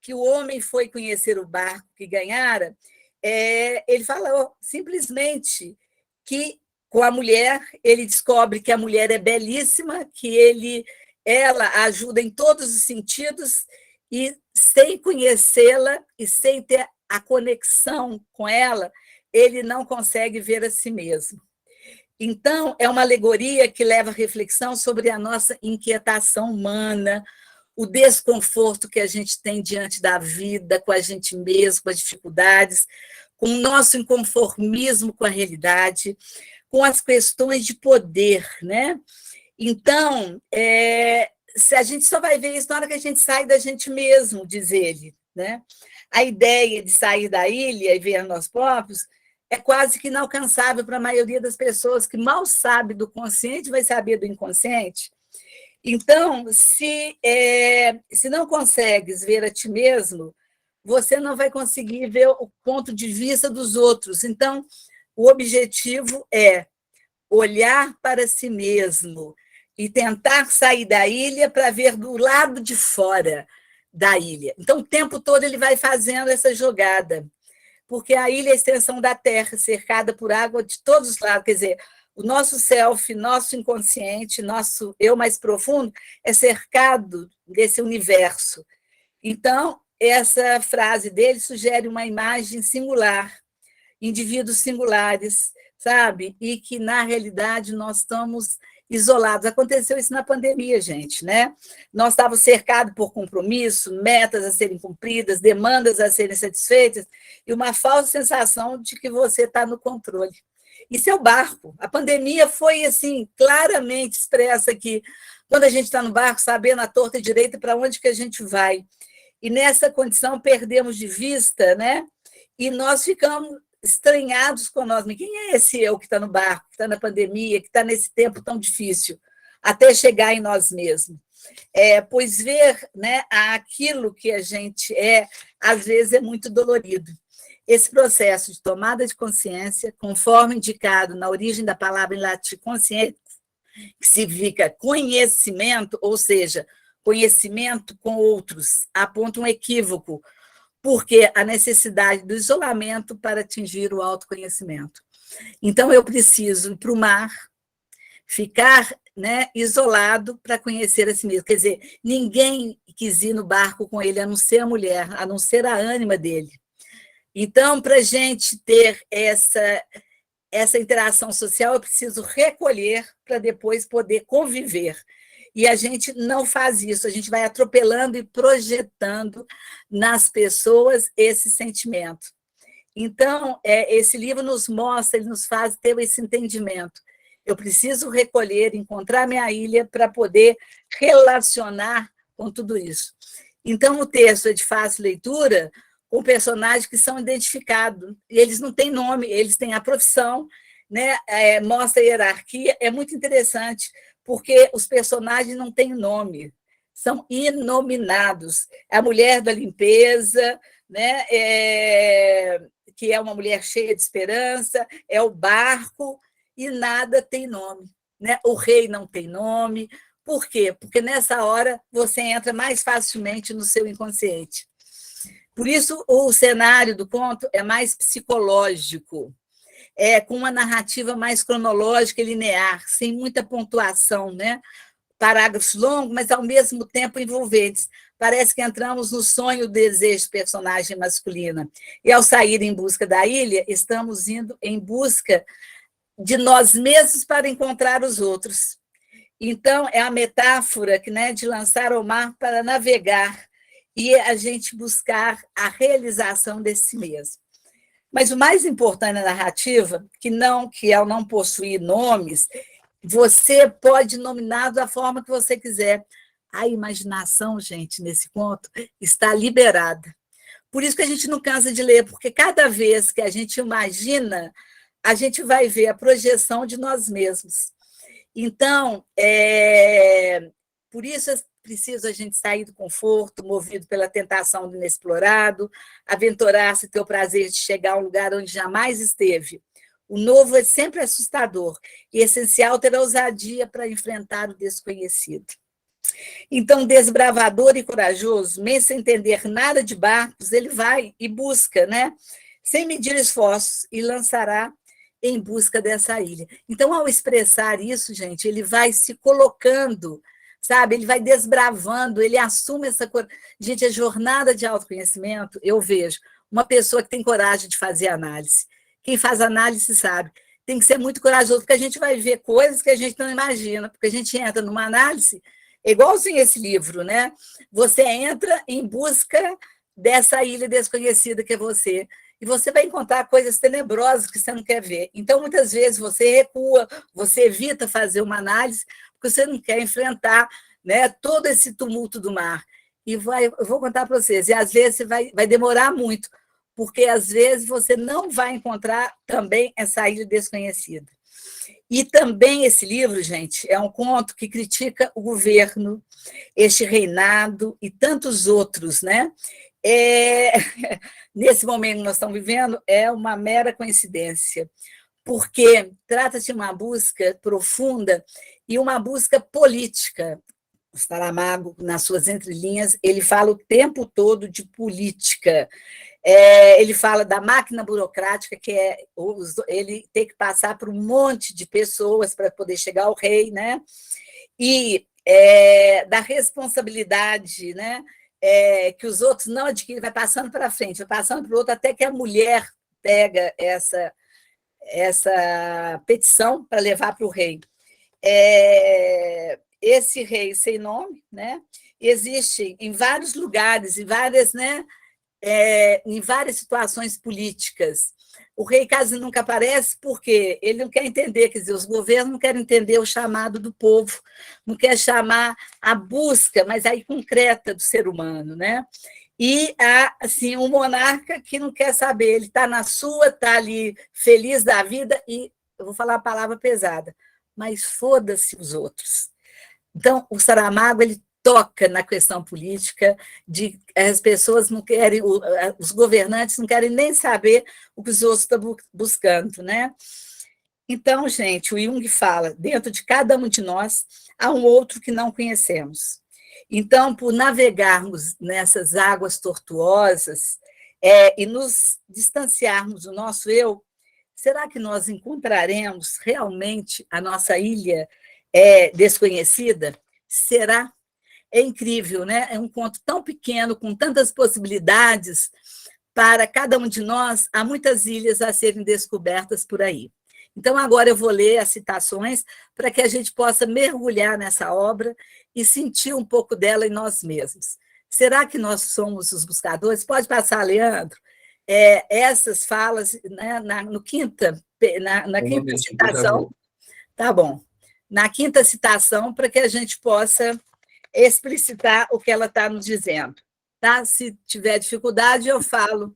que o homem foi conhecer o barco que ganhara, ele falou simplesmente que, com a mulher, ele descobre que a mulher é belíssima, que ela ajuda em todos os sentidos, e sem conhecê-la e sem ter a conexão com ela, ele não consegue ver a si mesmo. Então, é uma alegoria que leva a reflexão sobre a nossa inquietação humana, o desconforto que a gente tem diante da vida, com a gente mesmo, com as dificuldades, com o nosso inconformismo com a realidade, com as questões de poder, né? Então, se a gente só vai ver isso na hora que a gente sai da gente mesmo, diz ele, né? A ideia de sair da ilha e ver nós próprios é quase que inalcançável para a maioria das pessoas que mal sabe do consciente, vai saber do inconsciente. Então, se não consegues ver a ti mesmo, você não vai conseguir ver o ponto de vista dos outros. Então, o objetivo é olhar para si mesmo e tentar sair da ilha para ver do lado de fora da ilha. Então, o tempo todo ele vai fazendo essa jogada. porque a ilha é a extensão da Terra, cercada por água de todos os lados, quer dizer, o nosso self, nosso inconsciente, nosso eu mais profundo é cercado desse universo. Então, essa frase dele sugere uma imagem singular, indivíduos singulares, sabe? E que, na realidade, nós estamos isolados. Aconteceu isso na pandemia, gente, né? Nós estávamos cercados por compromisso, metas a serem cumpridas, demandas a serem satisfeitas, e uma falsa sensação de que você está no controle. Isso é o barco. A pandemia foi, assim, claramente expressa aqui. Quando a gente está no barco, sabendo a torta e direita para onde que a gente vai. E nessa condição perdemos de vista, né? E nós ficamos estranhados com nós. Mas quem é esse eu que está no barco, que está na pandemia, que está nesse tempo tão difícil, até chegar em nós mesmos? Pois ver, né, aquilo que a gente às vezes é muito dolorido. Esse processo de tomada de consciência, conforme indicado na origem da palavra em latim consciência, que significa conhecimento, ou seja, conhecimento com outros, aponta um equívoco, porque a necessidade do isolamento para atingir o autoconhecimento. Então, eu preciso ir para o mar, ficar, né, isolado para conhecer a si mesmo. Quer dizer, ninguém quis ir no barco com ele, a não ser a mulher, a não ser a ânima dele. Então, para a gente ter essa interação social, eu preciso recolher para depois poder conviver. E a gente não faz isso, a gente vai atropelando e projetando nas pessoas esse sentimento. Então, esse livro nos mostra, ele nos faz ter esse entendimento. Eu preciso recolher, encontrar minha ilha para poder relacionar com tudo isso. Então, o texto é de fácil leitura, com personagens que são identificados. Eles não têm nome, eles têm a profissão, né? Mostra a hierarquia. É muito interessante, porque os personagens não têm nome, são inominados. A mulher da limpeza, né? Que é uma mulher cheia de esperança, é o barco, e nada tem nome. Né? O rei não tem nome. Por quê? Porque nessa hora você entra mais facilmente no seu inconsciente. Por isso, o cenário do conto é mais psicológico, com uma narrativa mais cronológica e linear, sem muita pontuação, né? Parágrafos longos, mas, ao mesmo tempo, envolventes. Parece que entramos no sonho, o desejo personagem masculina. E, ao sair em busca da ilha, estamos indo em busca de nós mesmos para encontrar os outros. Então, é a metáfora né, de lançar ao mar para navegar, e a gente buscar a realização de si mesmo. Mas o mais importante na narrativa, que ao não possuir nomes, você pode nominar da forma que você quiser. A imaginação, gente, nesse conto, está liberada. Por isso que a gente não cansa de ler, porque cada vez que a gente imagina, a gente vai ver a projeção de nós mesmos. Então, por isso preciso a gente sair do conforto, movido pela tentação do inexplorado, aventurar-se, ter o prazer de chegar a um lugar onde jamais esteve. O novo é sempre assustador e é essencial ter a ousadia para enfrentar o desconhecido. Então, desbravador e corajoso, mesmo sem entender nada de barcos, ele vai e busca, né? Sem medir esforços, e lançará em busca dessa ilha. Então, ao expressar isso, gente, ele vai se colocando, sabe? Ele vai desbravando, ele assume essa coisa. Gente, a jornada de autoconhecimento, eu vejo uma pessoa que tem coragem de fazer análise. Quem faz análise sabe. Tem que ser muito corajoso, porque a gente vai ver coisas que a gente não imagina, porque a gente entra numa análise, igualzinho esse livro, né? Você entra em busca dessa ilha desconhecida que é você, e você vai encontrar coisas tenebrosas que você não quer ver. Então, muitas vezes, você recua, você evita fazer uma análise, porque você não quer enfrentar, né, todo esse tumulto do mar. E eu vou contar para vocês, e às vezes vai demorar muito, porque às vezes você não vai encontrar também essa ilha desconhecida. E também esse livro, gente, é um conto que critica o governo, este reinado e tantos outros, né? Nesse momento que nós estamos vivendo, é uma mera coincidência, porque trata-se de uma busca profunda e uma busca política. O Saramago, nas suas entrelinhas, ele fala o tempo todo de política. Ele fala da máquina burocrática, que é ele tem que passar por um monte de pessoas para poder chegar ao rei, né? E da responsabilidade, né? Que os outros não adquirem, vai passando para frente, vai passando para o outro, até que a mulher pega essa petição para levar para o rei. Esse rei sem nome, né? Existe em vários lugares, em várias, né? Em várias situações políticas. O rei quase nunca aparece porque ele não quer entender, quer dizer, os governos não querem entender o chamado do povo, não quer chamar a busca, mas aí concreta do ser humano, né? E há, assim, um monarca que não quer saber, ele está na sua, está ali feliz da vida e, eu vou falar a palavra pesada, mas foda-se os outros. Então, o Saramago, ele toca na questão política, de as pessoas não querem, os governantes não querem nem saber o que os outros estão buscando, né? Então, gente, o Jung fala, dentro de cada um de nós, há um outro que não conhecemos. Então, por navegarmos nessas águas tortuosas e nos distanciarmos do nosso eu, será que nós encontraremos realmente a nossa ilha desconhecida? Será? É incrível, né? É um conto tão pequeno, com tantas possibilidades, para cada um de nós, há muitas ilhas a serem descobertas por aí. Então, agora eu vou ler as citações para que a gente possa mergulhar nessa obra e sentir um pouco dela em nós mesmos. Será que nós somos os buscadores? Pode passar, Leandro. Essas falas, né, na quinta citação. Tá bom. Na quinta citação, para que a gente possa explicitar o que ela está nos dizendo. Tá? Se tiver dificuldade, eu falo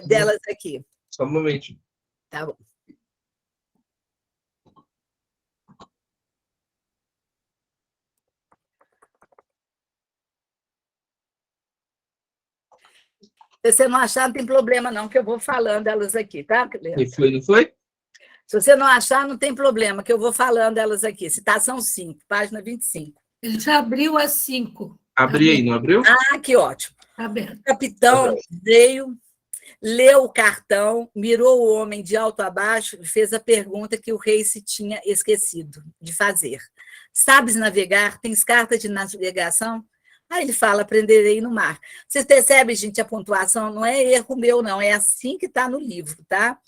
delas aqui. Só um momento. Tá bom. Se você não achar, não tem problema, não, que eu vou falando elas aqui, tá, Leandro? Não foi? Se você não achar, não tem problema, que eu vou falando elas aqui. Citação 5, página 25. Ele já abriu as 5. Abri aí, não abriu? Ah, que ótimo. Tá aberto. O capitão veio, leu o cartão, mirou o homem de alto a baixo e fez a pergunta que o rei se tinha esquecido de fazer. Sabes navegar? Tens carta de navegação? Aí ele fala, aprenderei no mar. Vocês percebem, gente, a pontuação não é erro meu, não. É assim que está no livro, tá?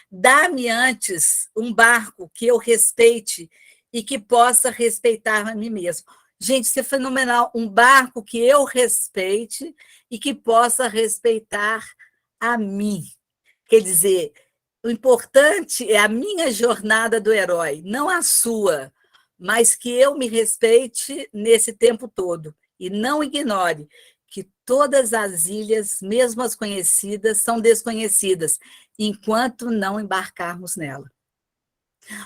Dá-me antes um barco que eu respeite e que possa respeitar a mim mesmo. Gente, isso é fenomenal. Um barco que eu respeite e que possa respeitar a mim. Quer dizer, o importante é a minha jornada do herói, não a sua, mas que eu me respeite nesse tempo todo. E não ignore que todas as ilhas, mesmo as conhecidas, são desconhecidas, enquanto não embarcarmos nela.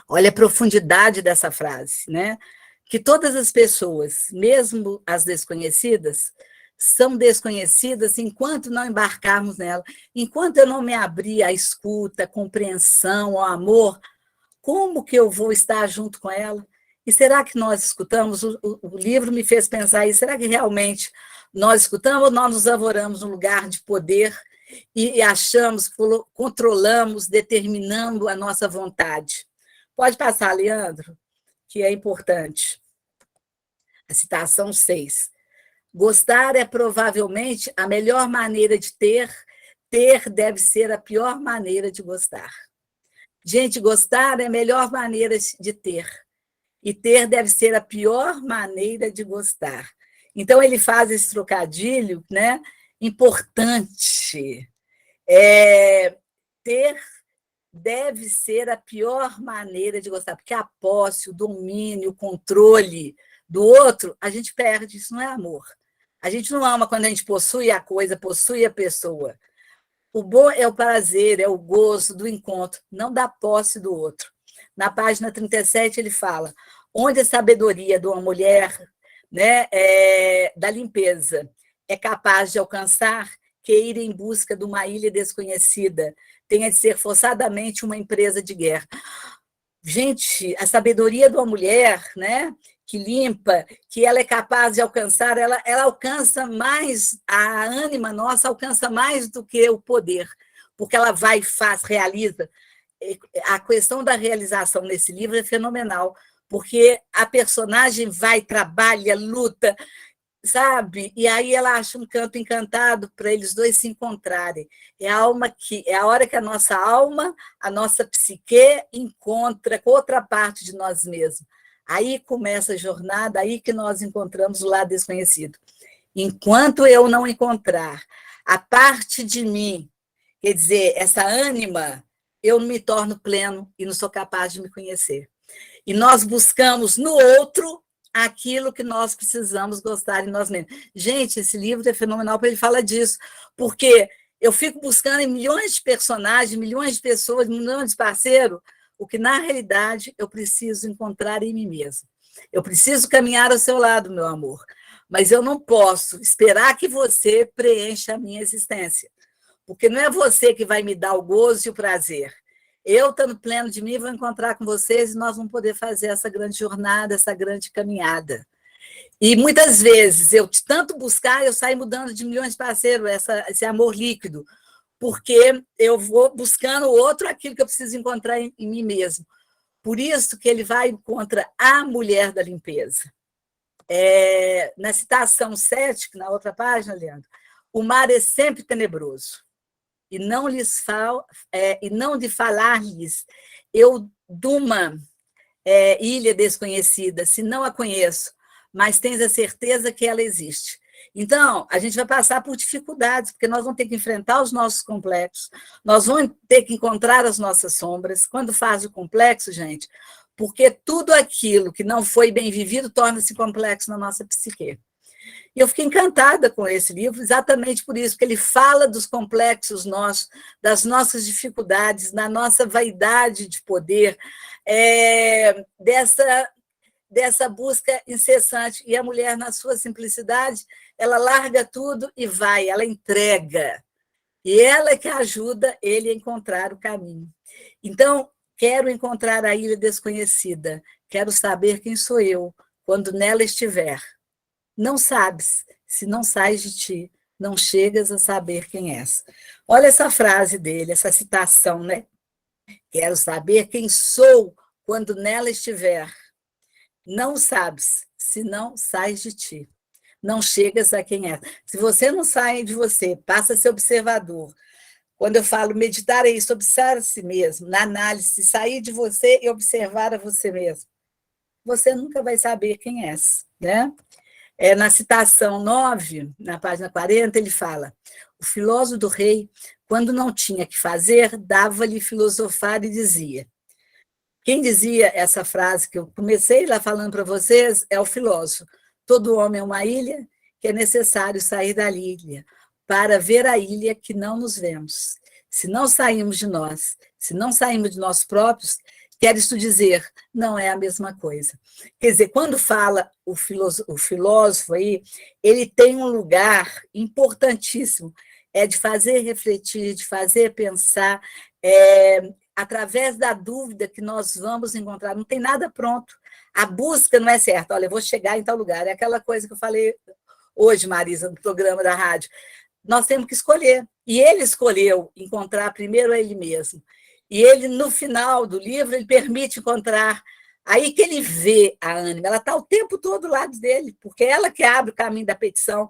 Olha a profundidade dessa frase, né? Que todas as pessoas, mesmo as desconhecidas, são desconhecidas enquanto não embarcarmos nela. Enquanto eu não me abrir à escuta, à compreensão, ao amor, como que eu vou estar junto com ela? E será que nós escutamos? O livro me fez pensar isso. Será que realmente nós escutamos ou nós nos avoramos num lugar de poder e achamos, controlamos, determinando a nossa vontade? Pode passar, Leandro, que é importante. A citação 6. Gostar é provavelmente a melhor maneira de ter deve ser a pior maneira de gostar. Gente, gostar é a melhor maneira de ter. E ter deve ser a pior maneira de gostar. Então, ele faz esse trocadilho, né? Importante. Ter deve ser a pior maneira de gostar, porque a posse, o domínio, o controle do outro, a gente perde, isso não é amor. A gente não ama quando a gente possui a coisa, possui a pessoa. O bom é o prazer, é o gozo do encontro, não da posse do outro. Na página 37, ele fala, onde a sabedoria de uma mulher, né, da limpeza é capaz de alcançar, que ir em busca de uma ilha desconhecida tenha de ser forçadamente uma empresa de guerra. Gente, a sabedoria de uma mulher, né, que limpa, que ela é capaz de alcançar, ela alcança mais, a ânima nossa alcança mais do que o poder, porque ela vai, faz, realiza. A questão da realização nesse livro é fenomenal, porque a personagem vai, trabalha, luta, sabe? E aí ela acha um canto encantado para eles dois se encontrarem. É a hora que a nossa alma, a nossa psique encontra com outra parte de nós mesmos. Aí começa a jornada, aí que nós encontramos o lado desconhecido. Enquanto eu não encontrar a parte de mim, quer dizer, essa ânima, eu me torno pleno e não sou capaz de me conhecer. E nós buscamos no outro aquilo que nós precisamos gostar em nós mesmos. Gente, esse livro é fenomenal porque ele fala disso, porque eu fico buscando em milhões de personagens, milhões de pessoas, milhões de parceiros, o que, na realidade, eu preciso encontrar em mim mesmo. Eu preciso caminhar ao seu lado, meu amor, mas eu não posso esperar que você preencha a minha existência, porque não é você que vai me dar o gozo e o prazer. Eu, estando pleno de mim, vou encontrar com vocês e nós vamos poder fazer essa grande jornada, essa grande caminhada. E muitas vezes, eu de tanto buscar, eu saio mudando de milhões de parceiros, esse amor líquido, porque eu vou buscando o outro aquilo que eu preciso encontrar em mim mesmo. Por isso que ele vai contra a mulher da limpeza. Na citação 7, na outra página, Leandro, o mar é sempre tenebroso. E não de falar-lhes, eu de uma ilha desconhecida, se não a conheço, mas tens a certeza que ela existe. Então, a gente vai passar por dificuldades, porque nós vamos ter que enfrentar os nossos complexos, nós vamos ter que encontrar as nossas sombras. Quando faz o complexo, gente, porque tudo aquilo que não foi bem vivido torna-se complexo na nossa psique. E eu fiquei encantada com esse livro, exatamente por isso, porque ele fala dos complexos nossos, das nossas dificuldades, da nossa vaidade de poder, dessa busca incessante. E a mulher, na sua simplicidade, ela larga tudo e vai, ela entrega. E ela é que ajuda ele a encontrar o caminho. Então, quero encontrar a ilha desconhecida, quero saber quem sou eu, quando nela estiver. Não sabes, se não sais de ti, não chegas a saber quem és. Olha essa frase dele, essa citação, né? Quero saber quem sou quando nela estiver. Não sabes, se não sais de ti, não chegas a quem és. Se você não sai de você, passa a ser observador. Quando eu falo meditar, é isso, observar a si mesmo, na análise, sair de você e observar a você mesmo. Você nunca vai saber quem és, né? Na citação 9, na página 40, ele fala: o filósofo do rei, quando não tinha que fazer, dava-lhe filosofar e dizia. Quem dizia essa frase que eu comecei lá falando para vocês é o filósofo. Todo homem é uma ilha, que é necessário sair da ilha para ver a ilha que não nos vemos. Se não saímos de nós, se não saímos de nós próprios, quer isso dizer, não é a mesma coisa. Quer dizer, quando fala o filósofo aí, ele tem um lugar importantíssimo, de fazer refletir, de fazer pensar, através da dúvida que nós vamos encontrar. Não tem nada pronto. A busca não é certa. Olha, eu vou chegar em tal lugar. É aquela coisa que eu falei hoje, Marisa, no programa da rádio. Nós temos que escolher. E ele escolheu encontrar primeiro a ele mesmo. E ele, no final do livro, ele permite encontrar. Aí que ele vê a ânima. Ela está o tempo todo do lado dele, porque é ela que abre o caminho da petição.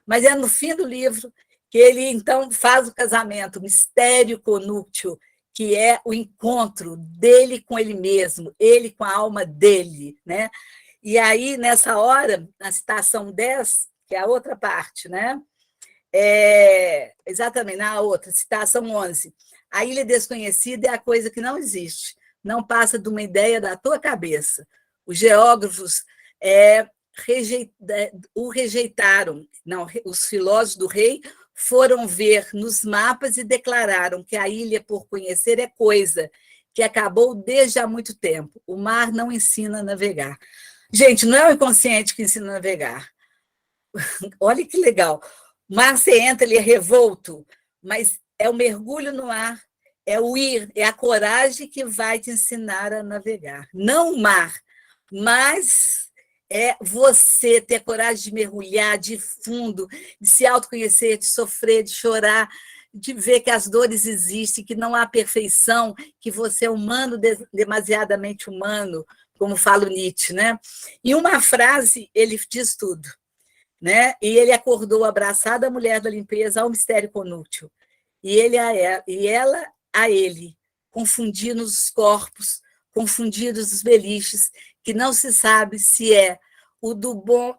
Mas é no fim do livro que ele, então, faz o casamento, o mistério conúpcio, que é o encontro dele com ele mesmo, ele com a alma dele, né? E aí, nessa hora, na citação 10, que é a outra parte, né? Exatamente, na outra, citação 11, a ilha desconhecida é a coisa que não existe, não passa de uma ideia da tua cabeça. Os geógrafos o rejeitaram, não, os filósofos do rei foram ver nos mapas e declararam que a ilha por conhecer é coisa que acabou desde há muito tempo. O mar não ensina a navegar. Gente, não é o inconsciente que ensina a navegar. Olha que legal. O mar, você entra, ele é revolto, mas é o mergulho no mar, é o ir, é a coragem que vai te ensinar a navegar. Não o mar, mas é você ter coragem de mergulhar de fundo, de se autoconhecer, de sofrer, de chorar, de ver que as dores existem, que não há perfeição, que você é humano, demasiadamente humano, como fala o Nietzsche, né? Em uma frase, ele diz tudo, né? E ele acordou abraçado a mulher da limpeza ao mistério conútil. E ela a ele, confundindo os corpos, confundidos os beliches, que não se sabe se é o do bom,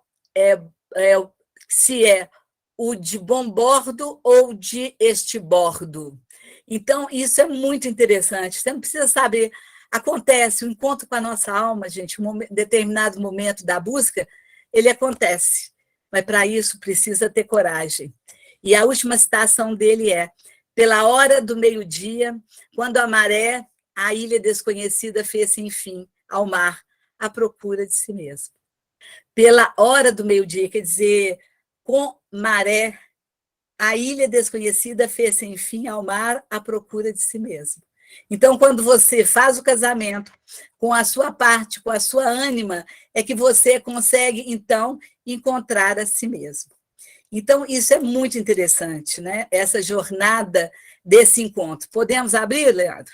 se é o de bom bordo ou de este bordo. Então, isso é muito interessante. Você não precisa saber. Acontece o encontro com a nossa alma, gente, em determinado momento da busca, ele acontece. Mas, para isso, precisa ter coragem. E a última citação dele é: pela hora do meio-dia, quando a maré, a ilha desconhecida fez-se, enfim, ao mar, à procura de si mesmo. Pela hora do meio-dia, quer dizer, com maré, a ilha desconhecida fez-se, enfim, ao mar, à procura de si mesmo. Então, quando você faz o casamento com a sua parte, com a sua ânima, é que você consegue, então, encontrar a si mesmo. Então, isso é muito interessante, né? Essa jornada desse encontro. Podemos abrir, Leandro?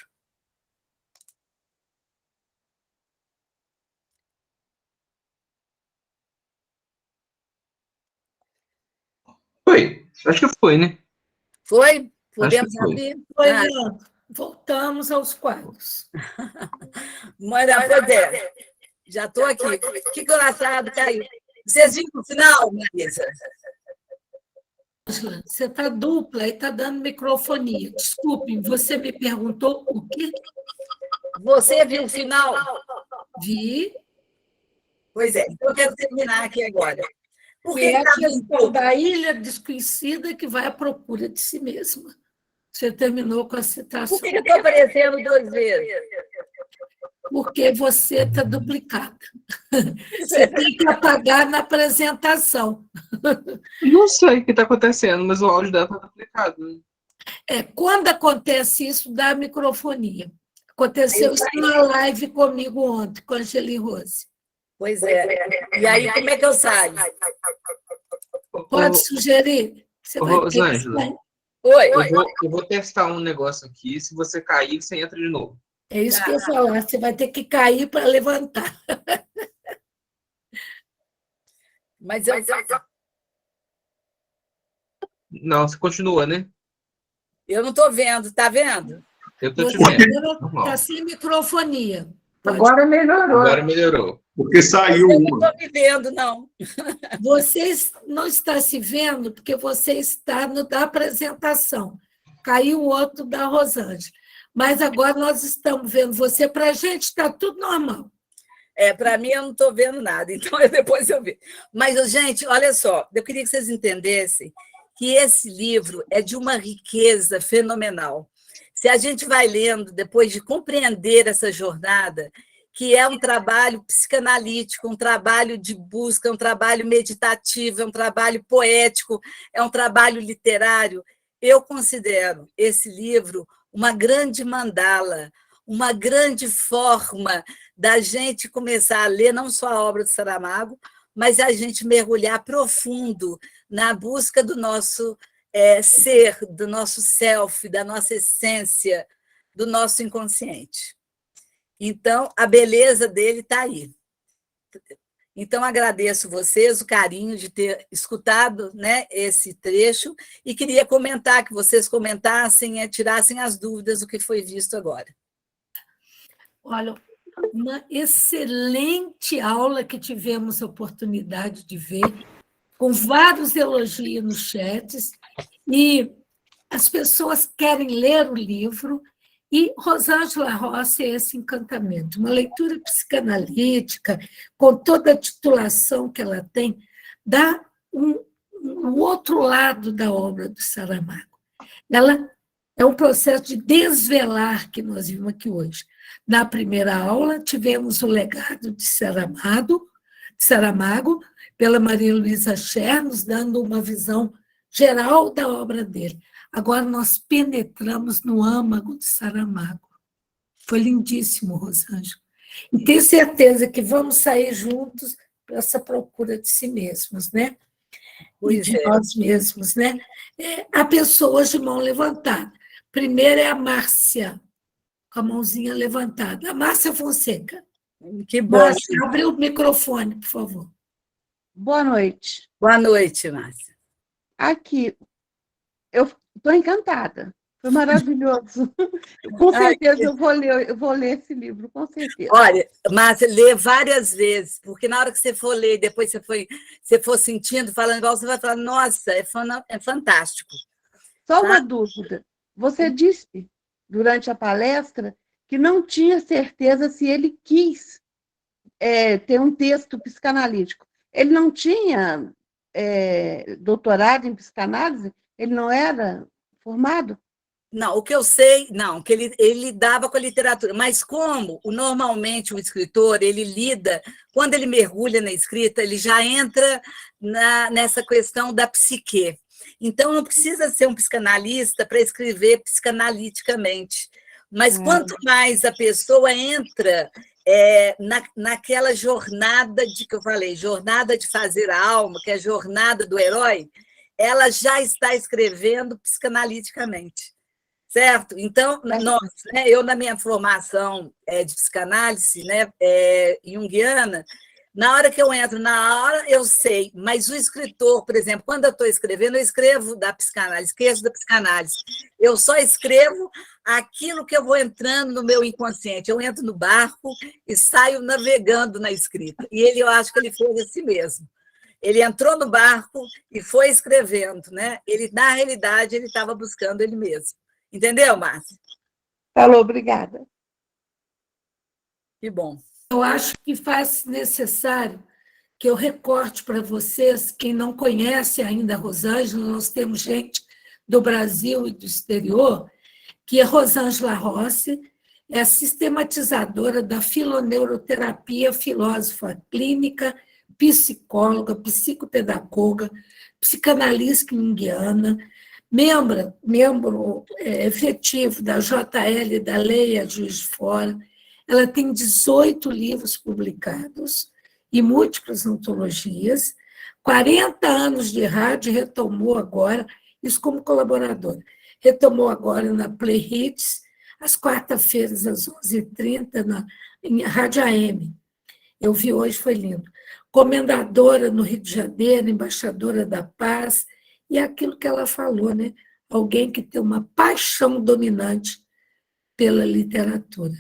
Foi. Acho que foi, né? Foi? Acho Podemos que foi. abrir? Oi, Leandro. Voltamos aos quadros. Pois é. Já estou aqui. Que engraçado, caiu. Vocês viram o final, Marisa? Ângela, você está dupla e está dando microfonia. Desculpe, você me perguntou o quê? Você viu o final? Vi. Pois é. Então, eu quero terminar aqui agora. Por É a está questão da ilha desconhecida que vai à procura de si mesma. Você terminou com a citação. Por que eu estou aparecendo 2 vezes? Porque você está duplicada. Você tem que apagar na apresentação. Não sei o que está acontecendo, mas o áudio dela está duplicado. Né? Quando acontece isso, dá microfonia. Aconteceu isso na live comigo ontem, com a Angeli Rose. Pois é. E aí, como é que eu saio? Pode sugerir? Você vai ter que Rosângela, sair. Oi. eu vou testar um negócio aqui. Se você cair, você entra de novo. É isso que eu ia falar. Você vai ter que cair para levantar. Mas eu... Não, você continua, né? Eu não estou vendo. Está vendo? Eu estou te Você vendo. está sem microfonia. Agora melhorou. Agora melhorou. Porque saiu Eu não uma. estou me vendo, não. Você não está se vendo porque você está no da apresentação. Caiu o outro da Rosângela. Mas agora nós estamos vendo você. Para a gente está tudo normal. Para mim, eu não estou vendo nada, então depois eu vejo. Mas, gente, olha só, eu queria que vocês entendessem que esse livro é de uma riqueza fenomenal. Se a gente vai lendo, depois de compreender essa jornada, que é um trabalho psicanalítico, um trabalho de busca, um trabalho meditativo, é um trabalho poético, é um trabalho literário, eu considero esse livro uma grande mandala, uma grande forma da gente começar a ler não só a obra do Saramago, mas a gente mergulhar profundo na busca do nosso ser, do nosso self, da nossa essência, do nosso inconsciente. Então, a beleza dele está aí. Então, agradeço vocês o carinho de ter escutado, né, esse trecho e queria comentar, que vocês comentassem, tirassem as dúvidas do que foi visto agora. Olha, uma excelente aula que tivemos a oportunidade de ver, com vários elogios nos chats, e as pessoas querem ler o livro, e Rosângela Rossi é esse encantamento, uma leitura psicanalítica, com toda a titulação que ela tem, dá um outro lado da obra do Saramago. Ela é um processo de desvelar que nós vimos aqui hoje. Na primeira aula, tivemos o legado de Saramago, pela Maria Luísa Scher, nos dando uma visão geral da obra dele. Agora nós penetramos no âmago de Saramago. Foi lindíssimo, Rosângela. E tenho certeza que vamos sair juntos essa procura de si mesmos, né? E Pois de é. nós mesmos, né? Há pessoas de mão levantada. Primeiro é a Márcia, com a mãozinha levantada. A Márcia Fonseca. Que bom. Márcia, abre o microfone, por favor. Boa noite. Boa noite, Márcia. Aqui, eu estou encantada. Foi maravilhoso. Com certeza eu vou ler esse livro, com certeza. Olha, Márcia, lê várias vezes, porque na hora que você for ler, depois você for sentindo, falando igual, você vai falar, nossa, é fantástico. Só uma dúvida. Você disse, durante a palestra, que não tinha certeza se ele quis ter um texto psicanalítico. Ele não tinha doutorado em psicanálise? Ele não era formado? Não, o que eu sei, não, que ele lidava com a literatura, mas como normalmente o escritor, ele lida, quando ele mergulha na escrita, ele já entra nessa questão da psique. Então, não precisa ser um psicanalista para escrever psicanaliticamente, mas quanto mais a pessoa entra naquela jornada que eu falei, jornada de fazer a alma, que é a jornada do herói, ela já está escrevendo psicanaliticamente. Certo? Então, eu, na minha formação de psicanálise junguiana, na hora que eu entro na hora, eu sei, mas o escritor, por exemplo, quando eu estou escrevendo, eu escrevo da psicanálise, esqueço da psicanálise. Eu só escrevo aquilo que eu vou entrando no meu inconsciente. Eu entro no barco e saio navegando na escrita. E eu acho que ele fez assim mesmo. Ele entrou no barco e foi escrevendo, né? Ele, na realidade, ele estava buscando ele mesmo. Entendeu, Márcia? Falou, obrigada. Que bom. Eu acho que faz necessário que eu recorte para vocês, quem não conhece ainda a Rosângela, nós temos gente do Brasil e do exterior, que a Rosângela Rossi é a sistematizadora da filoneuroterapia, filósofa clínica, psicóloga, psicopedagoga, psicanalista junguiana, membro efetivo da JL, da Leia Juiz de Fora. Ela tem 18 livros publicados e múltiplas antologias, 40 anos de rádio, retomou agora, isso como colaboradora, retomou agora na Play Hits, às quarta-feiras, às 11h30, em Rádio AM. Eu vi hoje, foi lindo. Comendadora no Rio de Janeiro, embaixadora da paz, e aquilo que ela falou, né? Alguém que tem uma paixão dominante pela literatura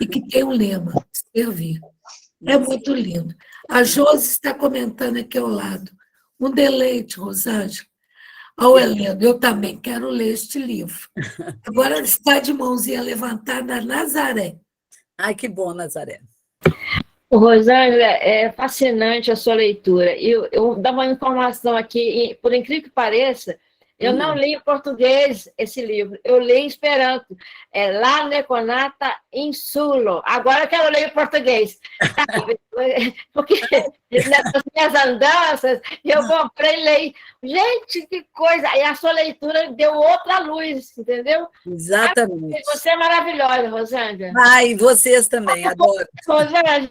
e que tem um lema, servir. É muito lindo. A Josi está comentando aqui ao lado. Um deleite, Rosângela. Ao Helena, eu também quero ler este livro. Agora está de mãozinha levantada a Nazaré. Ai, que bom, Nazaré. Rosângela, é fascinante a sua leitura. Eu dou uma informação aqui, e, por incrível que pareça, eu não li em português esse livro, eu li em esperanto. É La Neconata Insulo. Agora eu quero ler em português. Porque nas minhas andanças, eu comprei e leio. Gente, que coisa! E a sua leitura deu outra luz, entendeu? Exatamente. Você é maravilhosa, Rosângela. Ai, vocês também, adoro. Rosângela,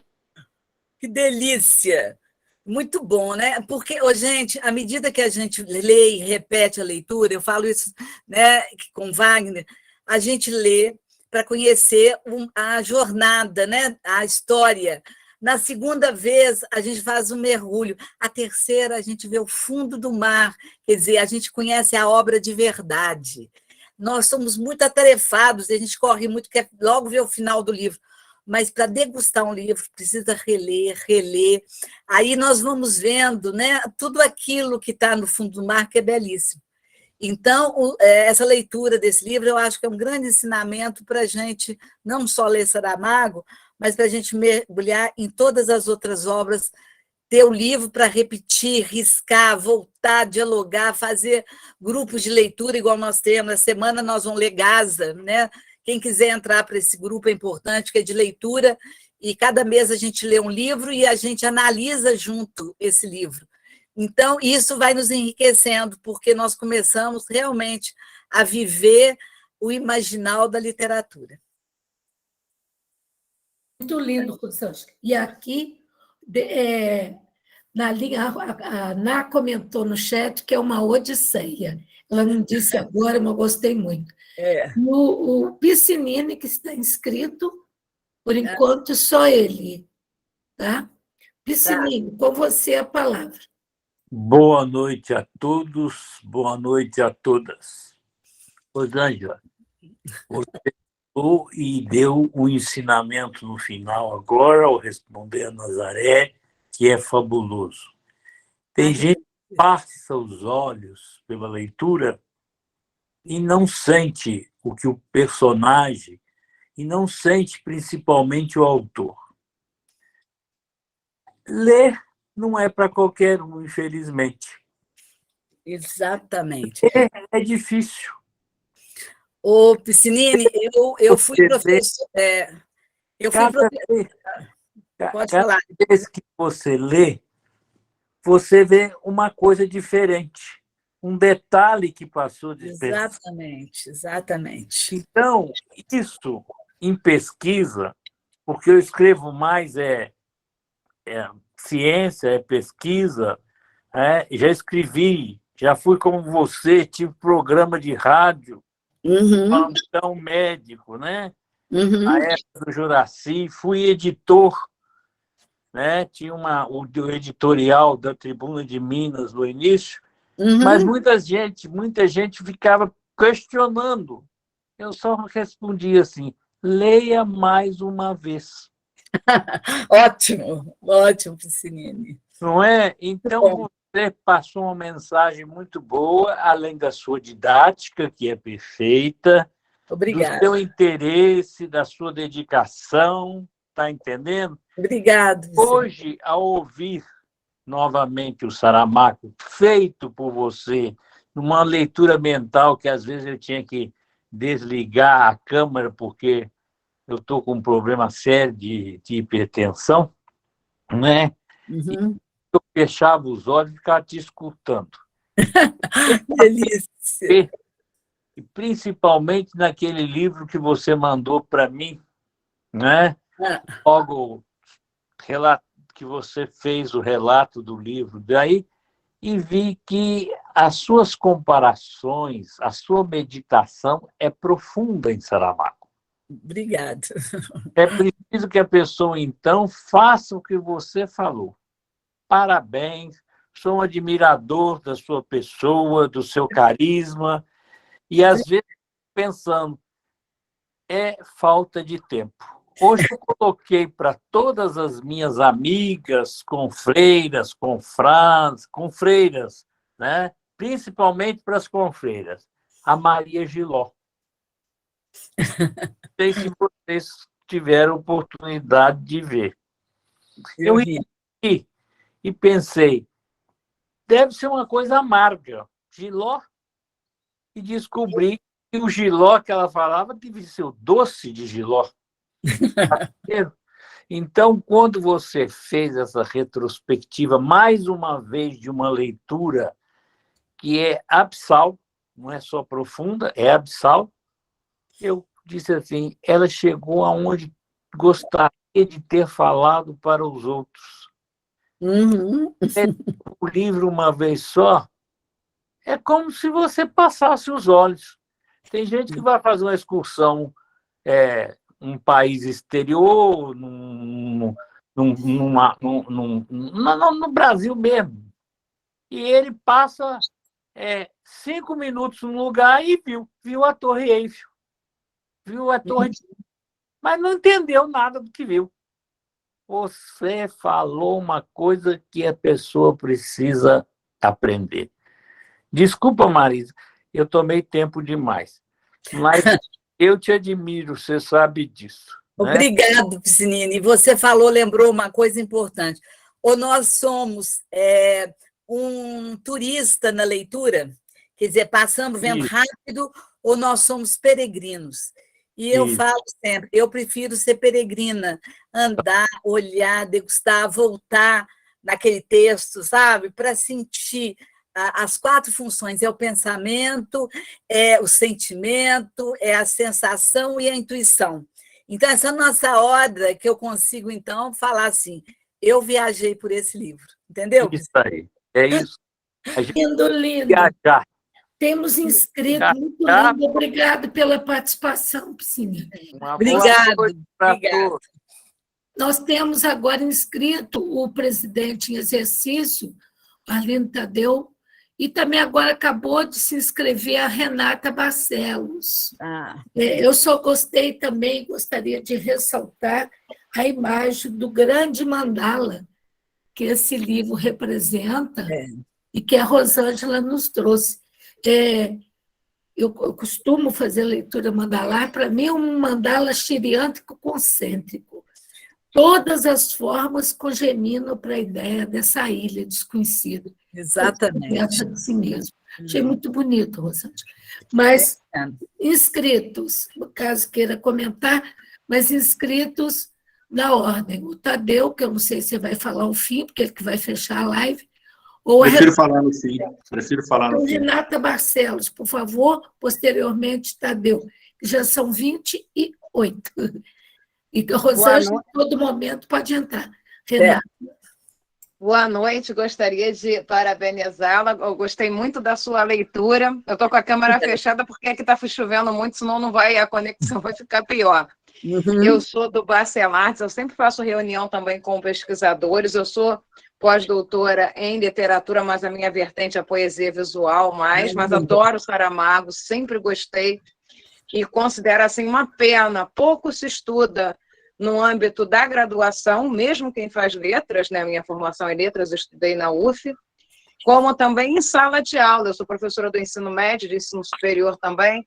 Que delícia! Muito bom, né? Porque, gente, à medida que a gente lê e repete a leitura, eu falo isso, né, com Wagner, a gente lê para conhecer a jornada, né, a história. Na segunda vez, a gente faz um mergulho. A terceira, a gente vê o fundo do mar, quer dizer, a gente conhece a obra de verdade. Nós somos muito atarefados, a gente corre muito, quer logo ver o final do livro. Mas para degustar um livro precisa reler. Aí nós vamos vendo, né, tudo aquilo que está no fundo do mar, que é belíssimo. Então, essa leitura desse livro, eu acho que é um grande ensinamento para a gente não só ler Saramago, mas para a gente mergulhar em todas as outras obras, ter o livro para repetir, riscar, voltar, dialogar, fazer grupos de leitura, igual nós temos. Na semana nós vamos ler Gaza, né? Quem quiser entrar para esse grupo é importante, que é de leitura, e cada mês a gente lê um livro e a gente analisa junto esse livro. Então, isso vai nos enriquecendo, porque nós começamos realmente a viver o imaginal da literatura. Muito lindo, Rosângela. E aqui, Na linha, a Ná comentou no chat que é uma odisseia. Ela não disse agora, mas eu gostei muito. O Piscinini, que está inscrito, por enquanto, só ele. Tá? Piscinini, com você a palavra. Boa noite a todos, boa noite a todas. Rosângela, você falou e deu um ensinamento no final agora, ao responder a Nazaré, que é fabuloso. Tem gente que passa os olhos pela leitura e não sente o que o personagem, e não sente principalmente o autor. Ler não é para qualquer um, infelizmente. Exatamente. É difícil. Ô, Piscinini, eu fui professor. Pode falar. Cada vez que você lê, você vê uma coisa diferente, um detalhe que passou despercebido. Exatamente. Então, isso em pesquisa, porque eu escrevo mais ciência, é pesquisa, já escrevi, já fui como você, tive programa de rádio, plantão médico, né? Na época do Juraci, fui editor, né? Tinha o editorial da Tribuna de Minas no início, mas muita gente ficava questionando. Eu só respondia assim: leia mais uma vez. Ótimo, Piscinini. Não é? Então, você passou uma mensagem muito boa, além da sua didática, que é perfeita, Obrigada. do seu interesse, da sua dedicação, está entendendo? Obrigada. Hoje, ao ouvir novamente o Saramago, feito por você, numa leitura mental que às vezes eu tinha que desligar a câmera porque eu estou com um problema sério de hipertensão, né? Eu fechava os olhos e ficava te escutando. Delícia. E principalmente naquele livro que você mandou para mim, né? Logo que você fez o relato do livro, daí, e vi que as suas comparações, a sua meditação é profunda em Saramago. Obrigada. É preciso que a pessoa, então, faça o que você falou. Parabéns, sou um admirador da sua pessoa, do seu carisma, e às vezes pensando, é falta de tempo. Hoje eu coloquei para todas as minhas amigas, confreiras, confreiras, né? Principalmente para as confreiras, a Maria Giló. Não sei se vocês tiveram oportunidade de ver. Eu li e pensei, deve ser uma coisa amarga, Giló, e descobri que o Giló que ela falava devia ser o doce de Giló. Então, quando você fez essa retrospectiva, mais uma vez, de uma leitura que é abissal, não é só profunda, é abissal, eu disse assim, ela chegou aonde gostaria de ter falado para os outros. O livro, uma vez só, é como se você passasse os olhos. Tem gente que vai fazer uma excursão um país exterior, no Brasil mesmo. E ele passa 5 minutos num lugar e viu a Torre Eiffel, viu a Torre, mas não entendeu nada do que viu. Você falou uma coisa que a pessoa precisa aprender. Desculpa, Marisa, eu tomei tempo demais, mas eu te admiro, você sabe disso. Né? Obrigado, Piscinini. Você lembrou uma coisa importante. Ou nós somos um turista na leitura, quer dizer, passamos, vendo rápido, ou nós somos peregrinos. E eu falo sempre, eu prefiro ser peregrina, andar, olhar, degustar, voltar naquele texto, sabe? Para sentir as 4 funções, é o pensamento, é o sentimento, é a sensação e a intuição. Então, essa nossa obra que eu consigo, então, falar assim, eu viajei por esse livro, entendeu? Isso aí. É isso. A gente Lindo, lindo. viajar. Temos inscrito, muito lindo. Obrigado pela participação, Piscininha. Obrigado. Para todos. Nós temos agora inscrito o presidente em exercício, Arlindo Tadeu, e também agora acabou de se inscrever a Renata Barcelos. Eu só gostei também, gostaria de ressaltar a imagem do grande mandala que esse livro representa e que a Rosângela nos trouxe. Eu costumo fazer leitura mandalar, para mim é um mandala xeriântrico concêntrico. Todas as formas congeminam para a ideia dessa ilha desconhecida. Exatamente. De si mesmo. Achei muito bonito, Rosângela. Mas inscritos, no caso queira comentar, mas inscritos na ordem. O Tadeu, que eu não sei se vai falar o fim, porque ele que vai fechar a live. Ou Prefiro falar no fim. Renata Barcelos, por favor, posteriormente Tadeu, que já são 28. E que a Rosângela, em todo momento, pode entrar. Renata. Boa noite, gostaria de parabenizá-la. Eu gostei muito da sua leitura. Eu estou com a câmera fechada porque aqui está chovendo muito, senão a conexão vai ficar pior. Eu sou do Bacelartes, eu sempre faço reunião também com pesquisadores. Eu sou pós-doutora em literatura, mas a minha vertente é a poesia visual mas adoro Saramago, sempre gostei e considero assim uma pena. Pouco se estuda no âmbito da graduação, mesmo quem faz letras, né? Minha formação em letras, eu estudei na UF, como também em sala de aula. Eu sou professora do ensino médio, de ensino superior também,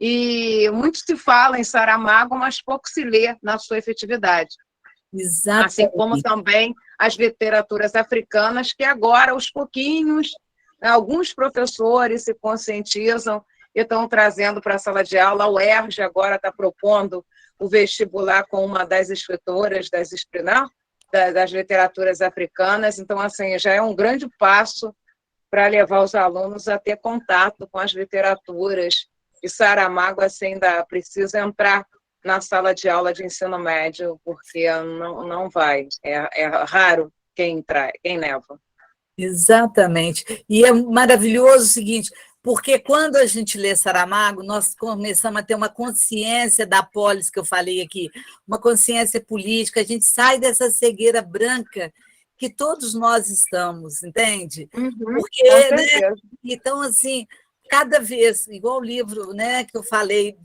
e muito se fala em Saramago, mas pouco se lê na sua efetividade. Exatamente. Assim como também as literaturas africanas, que agora, aos pouquinhos, alguns professores se conscientizam e estão trazendo para a sala de aula. O ERJ agora está propondo o vestibular com uma das escritoras das literaturas africanas. Então, assim, já é um grande passo para levar os alunos a ter contato com as literaturas. E Saramago, assim, ainda precisa entrar na sala de aula de ensino médio, porque não vai. É raro quem leva. Exatamente. E é maravilhoso o seguinte, porque quando a gente lê Saramago, nós começamos a ter uma consciência da polis que eu falei aqui, uma consciência política, a gente sai dessa cegueira branca que todos nós estamos, entende? Porque, né? Então, assim, cada vez, igual o livro, né, que eu falei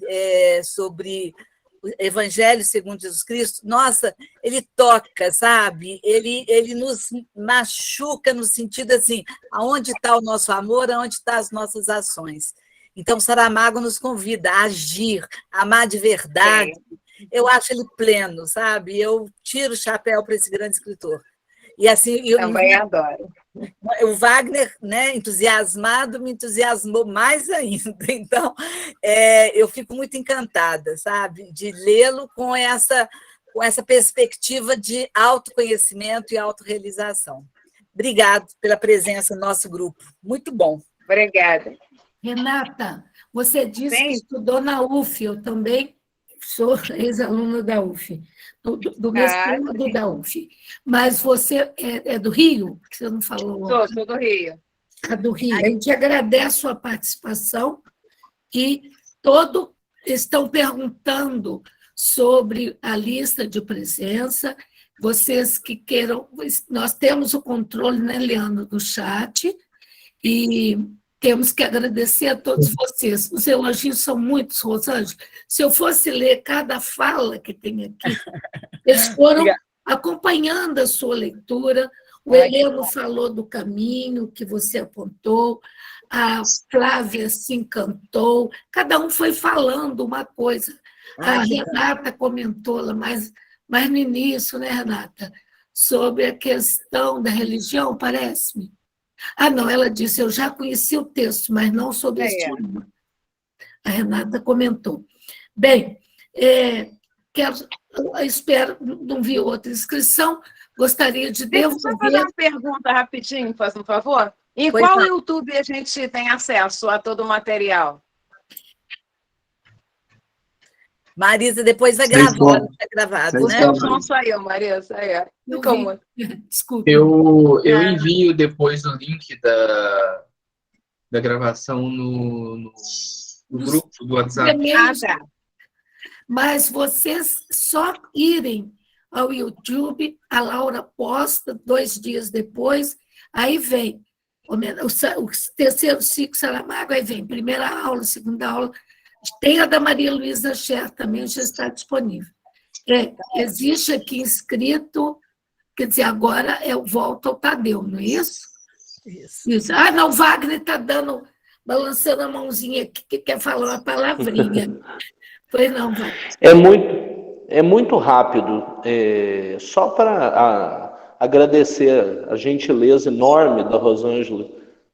sobre o Evangelho segundo Jesus Cristo, nossa, ele toca, sabe? Ele nos machuca no sentido assim, aonde está o nosso amor, aonde estão as nossas ações. Então, Saramago nos convida a agir, a amar de verdade. Eu acho ele pleno, sabe? Eu tiro o chapéu para esse grande escritor. E assim, também adoro. O Wagner, né, entusiasmado, me entusiasmou mais ainda. Então, eu fico muito encantada, sabe, de lê-lo com essa perspectiva de autoconhecimento e autorrealização. Obrigado pela presença no nosso grupo. Muito bom. Obrigada. Renata, você disse que estudou na UF, eu também sou ex-aluna da UF, do mesmo período da UF. Mas você é do Rio? Que você não falou? Sou do Rio. É do Rio. A gente agradece a sua participação e todos estão perguntando sobre a lista de presença. Vocês que queiram... Nós temos o controle, né, Leandro, do chat, e temos que agradecer a todos vocês. Os elogios são muitos, Rosângela. Se eu fosse ler cada fala que tem aqui, eles foram acompanhando a sua leitura. O Heleno falou do caminho que você apontou, a Flávia se encantou, cada um foi falando uma coisa. A Renata comentou lá mais no início, né, Renata? Sobre a questão da religião, parece-me. Não, ela disse, eu já conheci o texto, mas não sobre este tema. A Renata comentou. Bem, espero, não vi outra inscrição, gostaria de devolver... Deixa eu fazer uma pergunta rapidinho, faz um favor. Em qual YouTube a gente tem acesso a todo o material? Marisa, depois vai Sem gravar, som. não tá gravado, Sem né? Seu som saiu, Maria, saiu. Ficou muito. Desculpa. Eu envio depois o link da gravação no grupo do WhatsApp. Ah, tá. Mas vocês só irem ao YouTube, a Laura posta 2 dias depois, aí vem o terceiro ciclo Saramago, aí vem primeira aula, segunda aula, tem a da Maria Luísa Scher também, já está disponível. Existe aqui inscrito, quer dizer, agora eu volto ao Tadeu, não é isso? Isso. Ah, não, o Wagner está balançando a mãozinha aqui, que quer falar uma palavrinha. Pois não, Wagner. É muito rápido. Só para agradecer a gentileza enorme da Rosângela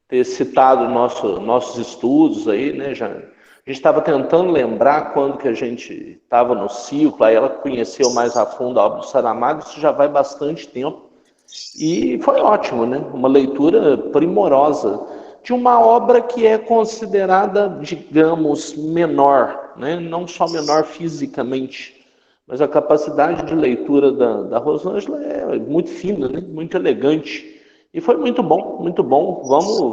ter citado nossos estudos aí, né? A gente estava tentando lembrar quando que a gente estava no ciclo, aí ela conheceu mais a fundo a obra do Saramago, isso já vai bastante tempo. E foi ótimo, né? Uma leitura primorosa de uma obra que é considerada, digamos, menor, né? Não só menor fisicamente, mas a capacidade de leitura da Rosângela é muito fina, né? Muito elegante. E foi muito bom, muito bom.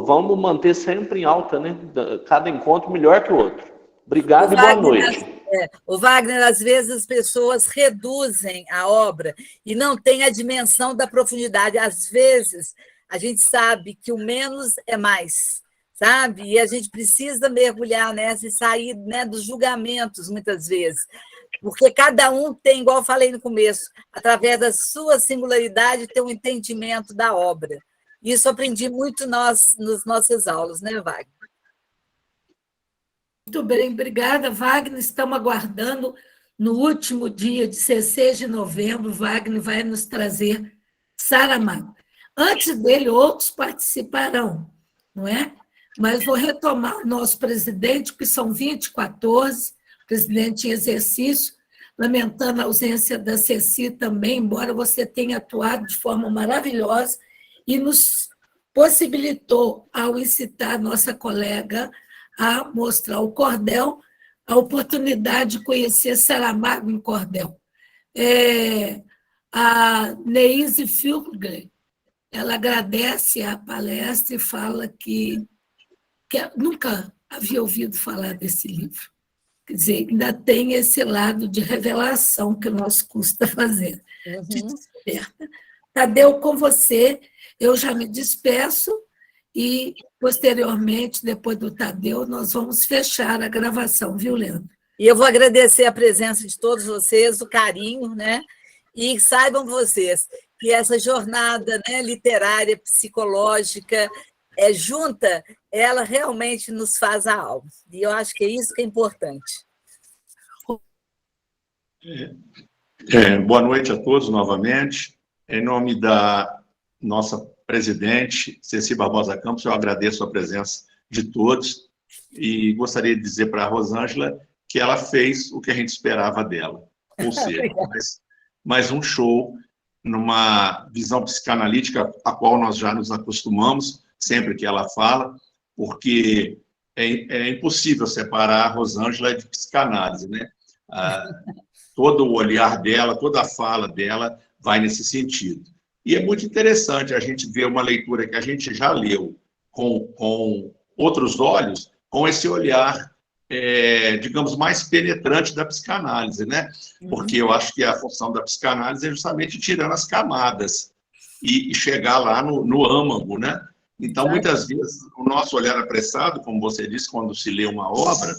Vamos manter sempre em alta, né? Cada encontro melhor que o outro. Obrigado e boa noite. O Wagner, às vezes as pessoas reduzem a obra e não têm a dimensão da profundidade. Às vezes, a gente sabe que o menos é mais, sabe? E a gente precisa mergulhar nessa e sair, né, dos julgamentos, muitas vezes. Porque cada um tem, igual eu falei no começo, através da sua singularidade, tem um entendimento da obra. Isso aprendi muito nas nossas aulas, né, Wagner? Muito bem, obrigada, Wagner. Estamos aguardando no último dia, 16 de novembro, Wagner vai nos trazer Saramago. Antes dele, outros participarão, não é? Mas vou retomar o nosso presidente, que são 2014, presidente em exercício, lamentando a ausência da Ceci também, embora você tenha atuado de forma maravilhosa e nos possibilitou, ao incitar nossa colega a mostrar o cordel, a oportunidade de conhecer Saramago em cordel. A Neise Filgler, ela agradece a palestra e fala que nunca havia ouvido falar desse livro. Quer dizer, ainda tem esse lado de revelação que o nosso curso está fazendo. De descoberta. Tadeu, com você, eu já me despeço e, posteriormente, depois do Tadeu, nós vamos fechar a gravação, viu, Leandro? E eu vou agradecer a presença de todos vocês, o carinho, né? E saibam vocês que essa jornada, né, literária, psicológica, junta, ela realmente nos faz a alma. E eu acho que é isso que é importante. Boa noite a todos novamente. Em nome da nossa presidente, Ceci Barbosa Campos, eu agradeço a presença de todos e gostaria de dizer para a Rosângela que ela fez o que a gente esperava dela, ou seja, mais um show numa visão psicanalítica a qual nós já nos acostumamos, sempre que ela fala, porque é impossível separar a Rosângela de psicanálise, né? Todo o olhar dela, toda a fala dela vai nesse sentido. E é muito interessante a gente ver uma leitura que a gente já leu com outros olhos, com esse olhar, digamos, mais penetrante da psicanálise, né? Porque eu acho que a função da psicanálise é justamente tirando as camadas e chegar lá no âmago, né? Então, muitas vezes, o nosso olhar apressado, como você disse, quando se lê uma obra,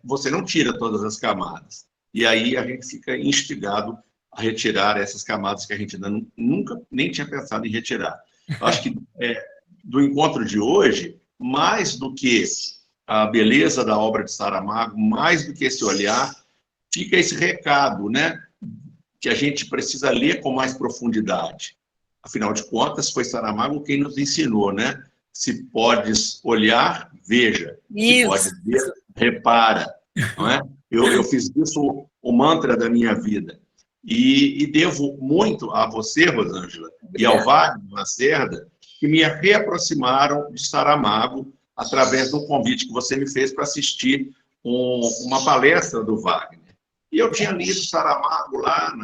você não tira todas as camadas. E aí a gente fica instigado a retirar essas camadas que a gente ainda nunca nem tinha pensado em retirar. Eu acho que do encontro de hoje, mais do que a beleza da obra de Saramago, mais do que esse olhar, fica esse recado, né? Que a gente precisa ler com mais profundidade. Afinal de contas, foi Saramago quem nos ensinou, né? Se podes olhar, veja. Se podes ver, repara. Não é? Eu fiz isso o mantra da minha vida. E devo muito a você, Rosângela, e ao Wagner Lacerda, que me reaproximaram de Saramago através do convite que você me fez para assistir uma palestra do Wagner. E eu tinha lido Saramago lá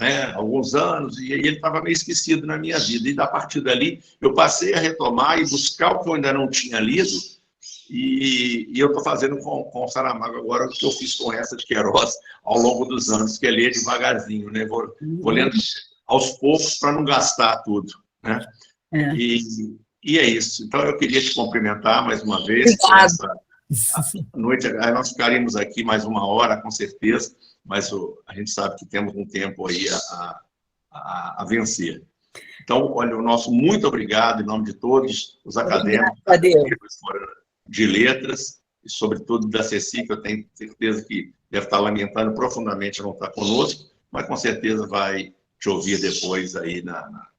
há alguns anos, e ele estava meio esquecido na minha vida. E, a partir dali, eu passei a retomar e buscar o que eu ainda não tinha lido, e eu estou fazendo com o Saramago agora o que eu fiz com essa de Queiroz ao longo dos anos, que é ler devagarzinho, né? Vou lendo aos poucos para não gastar tudo, né? E é isso. Então, eu queria te cumprimentar mais uma vez. Essa noite, nós ficaríamos aqui mais 1 hora, com certeza, mas a gente sabe que temos um tempo aí a vencer. Então, olha, o nosso muito obrigado em nome de todos os acadêmicos de letras, e sobretudo da Ceci, que eu tenho certeza que deve estar lamentando profundamente não estar conosco, mas com certeza vai te ouvir depois aí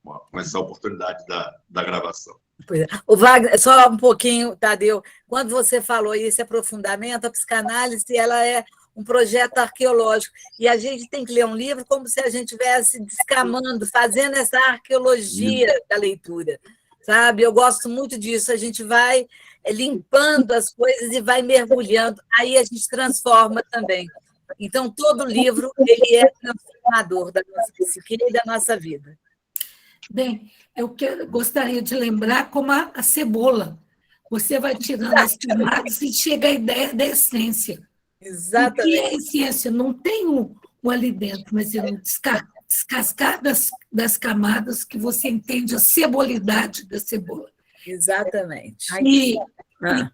com essa oportunidade da gravação. Pois é. O Wagner, só um pouquinho, Tadeu, quando você falou esse aprofundamento, a psicanálise ela é um projeto arqueológico, e a gente tem que ler um livro como se a gente estivesse descamando, fazendo essa arqueologia da leitura, sabe? Eu gosto muito disso, a gente vai limpando as coisas e vai mergulhando, aí a gente transforma também. Então, todo livro ele é transformador da nossa psique e da nossa vida. Bem, eu gostaria de lembrar como a cebola. Você vai tirando as camadas e chega à ideia da essência. Exatamente. O que é a essência? Não tem um ali dentro, mas é um descascar das camadas que você entende a cebolidade da cebola. Exatamente. E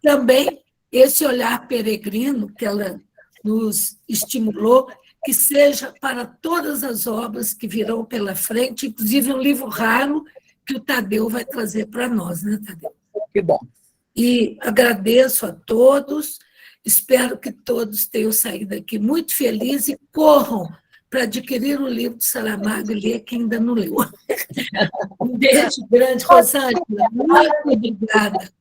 também esse olhar peregrino que ela nos estimulou, que seja para todas as obras que virão pela frente, inclusive um livro raro que o Tadeu vai trazer para nós, né, Tadeu? Que bom. E agradeço a todos, espero que todos tenham saído aqui muito felizes e corram para adquirir o livro de Saramago e ler quem ainda não leu. Um beijo grande, Rosângela. Muito obrigada.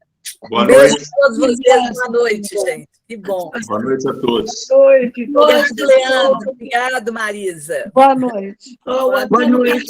Boa noite. Beijo noite. a todos vocês. Boa noite, gente. Que bom. Boa noite a todos. Boa noite. Obrigado, Leandro. Obrigado, Marisa. Boa noite. Boa noite.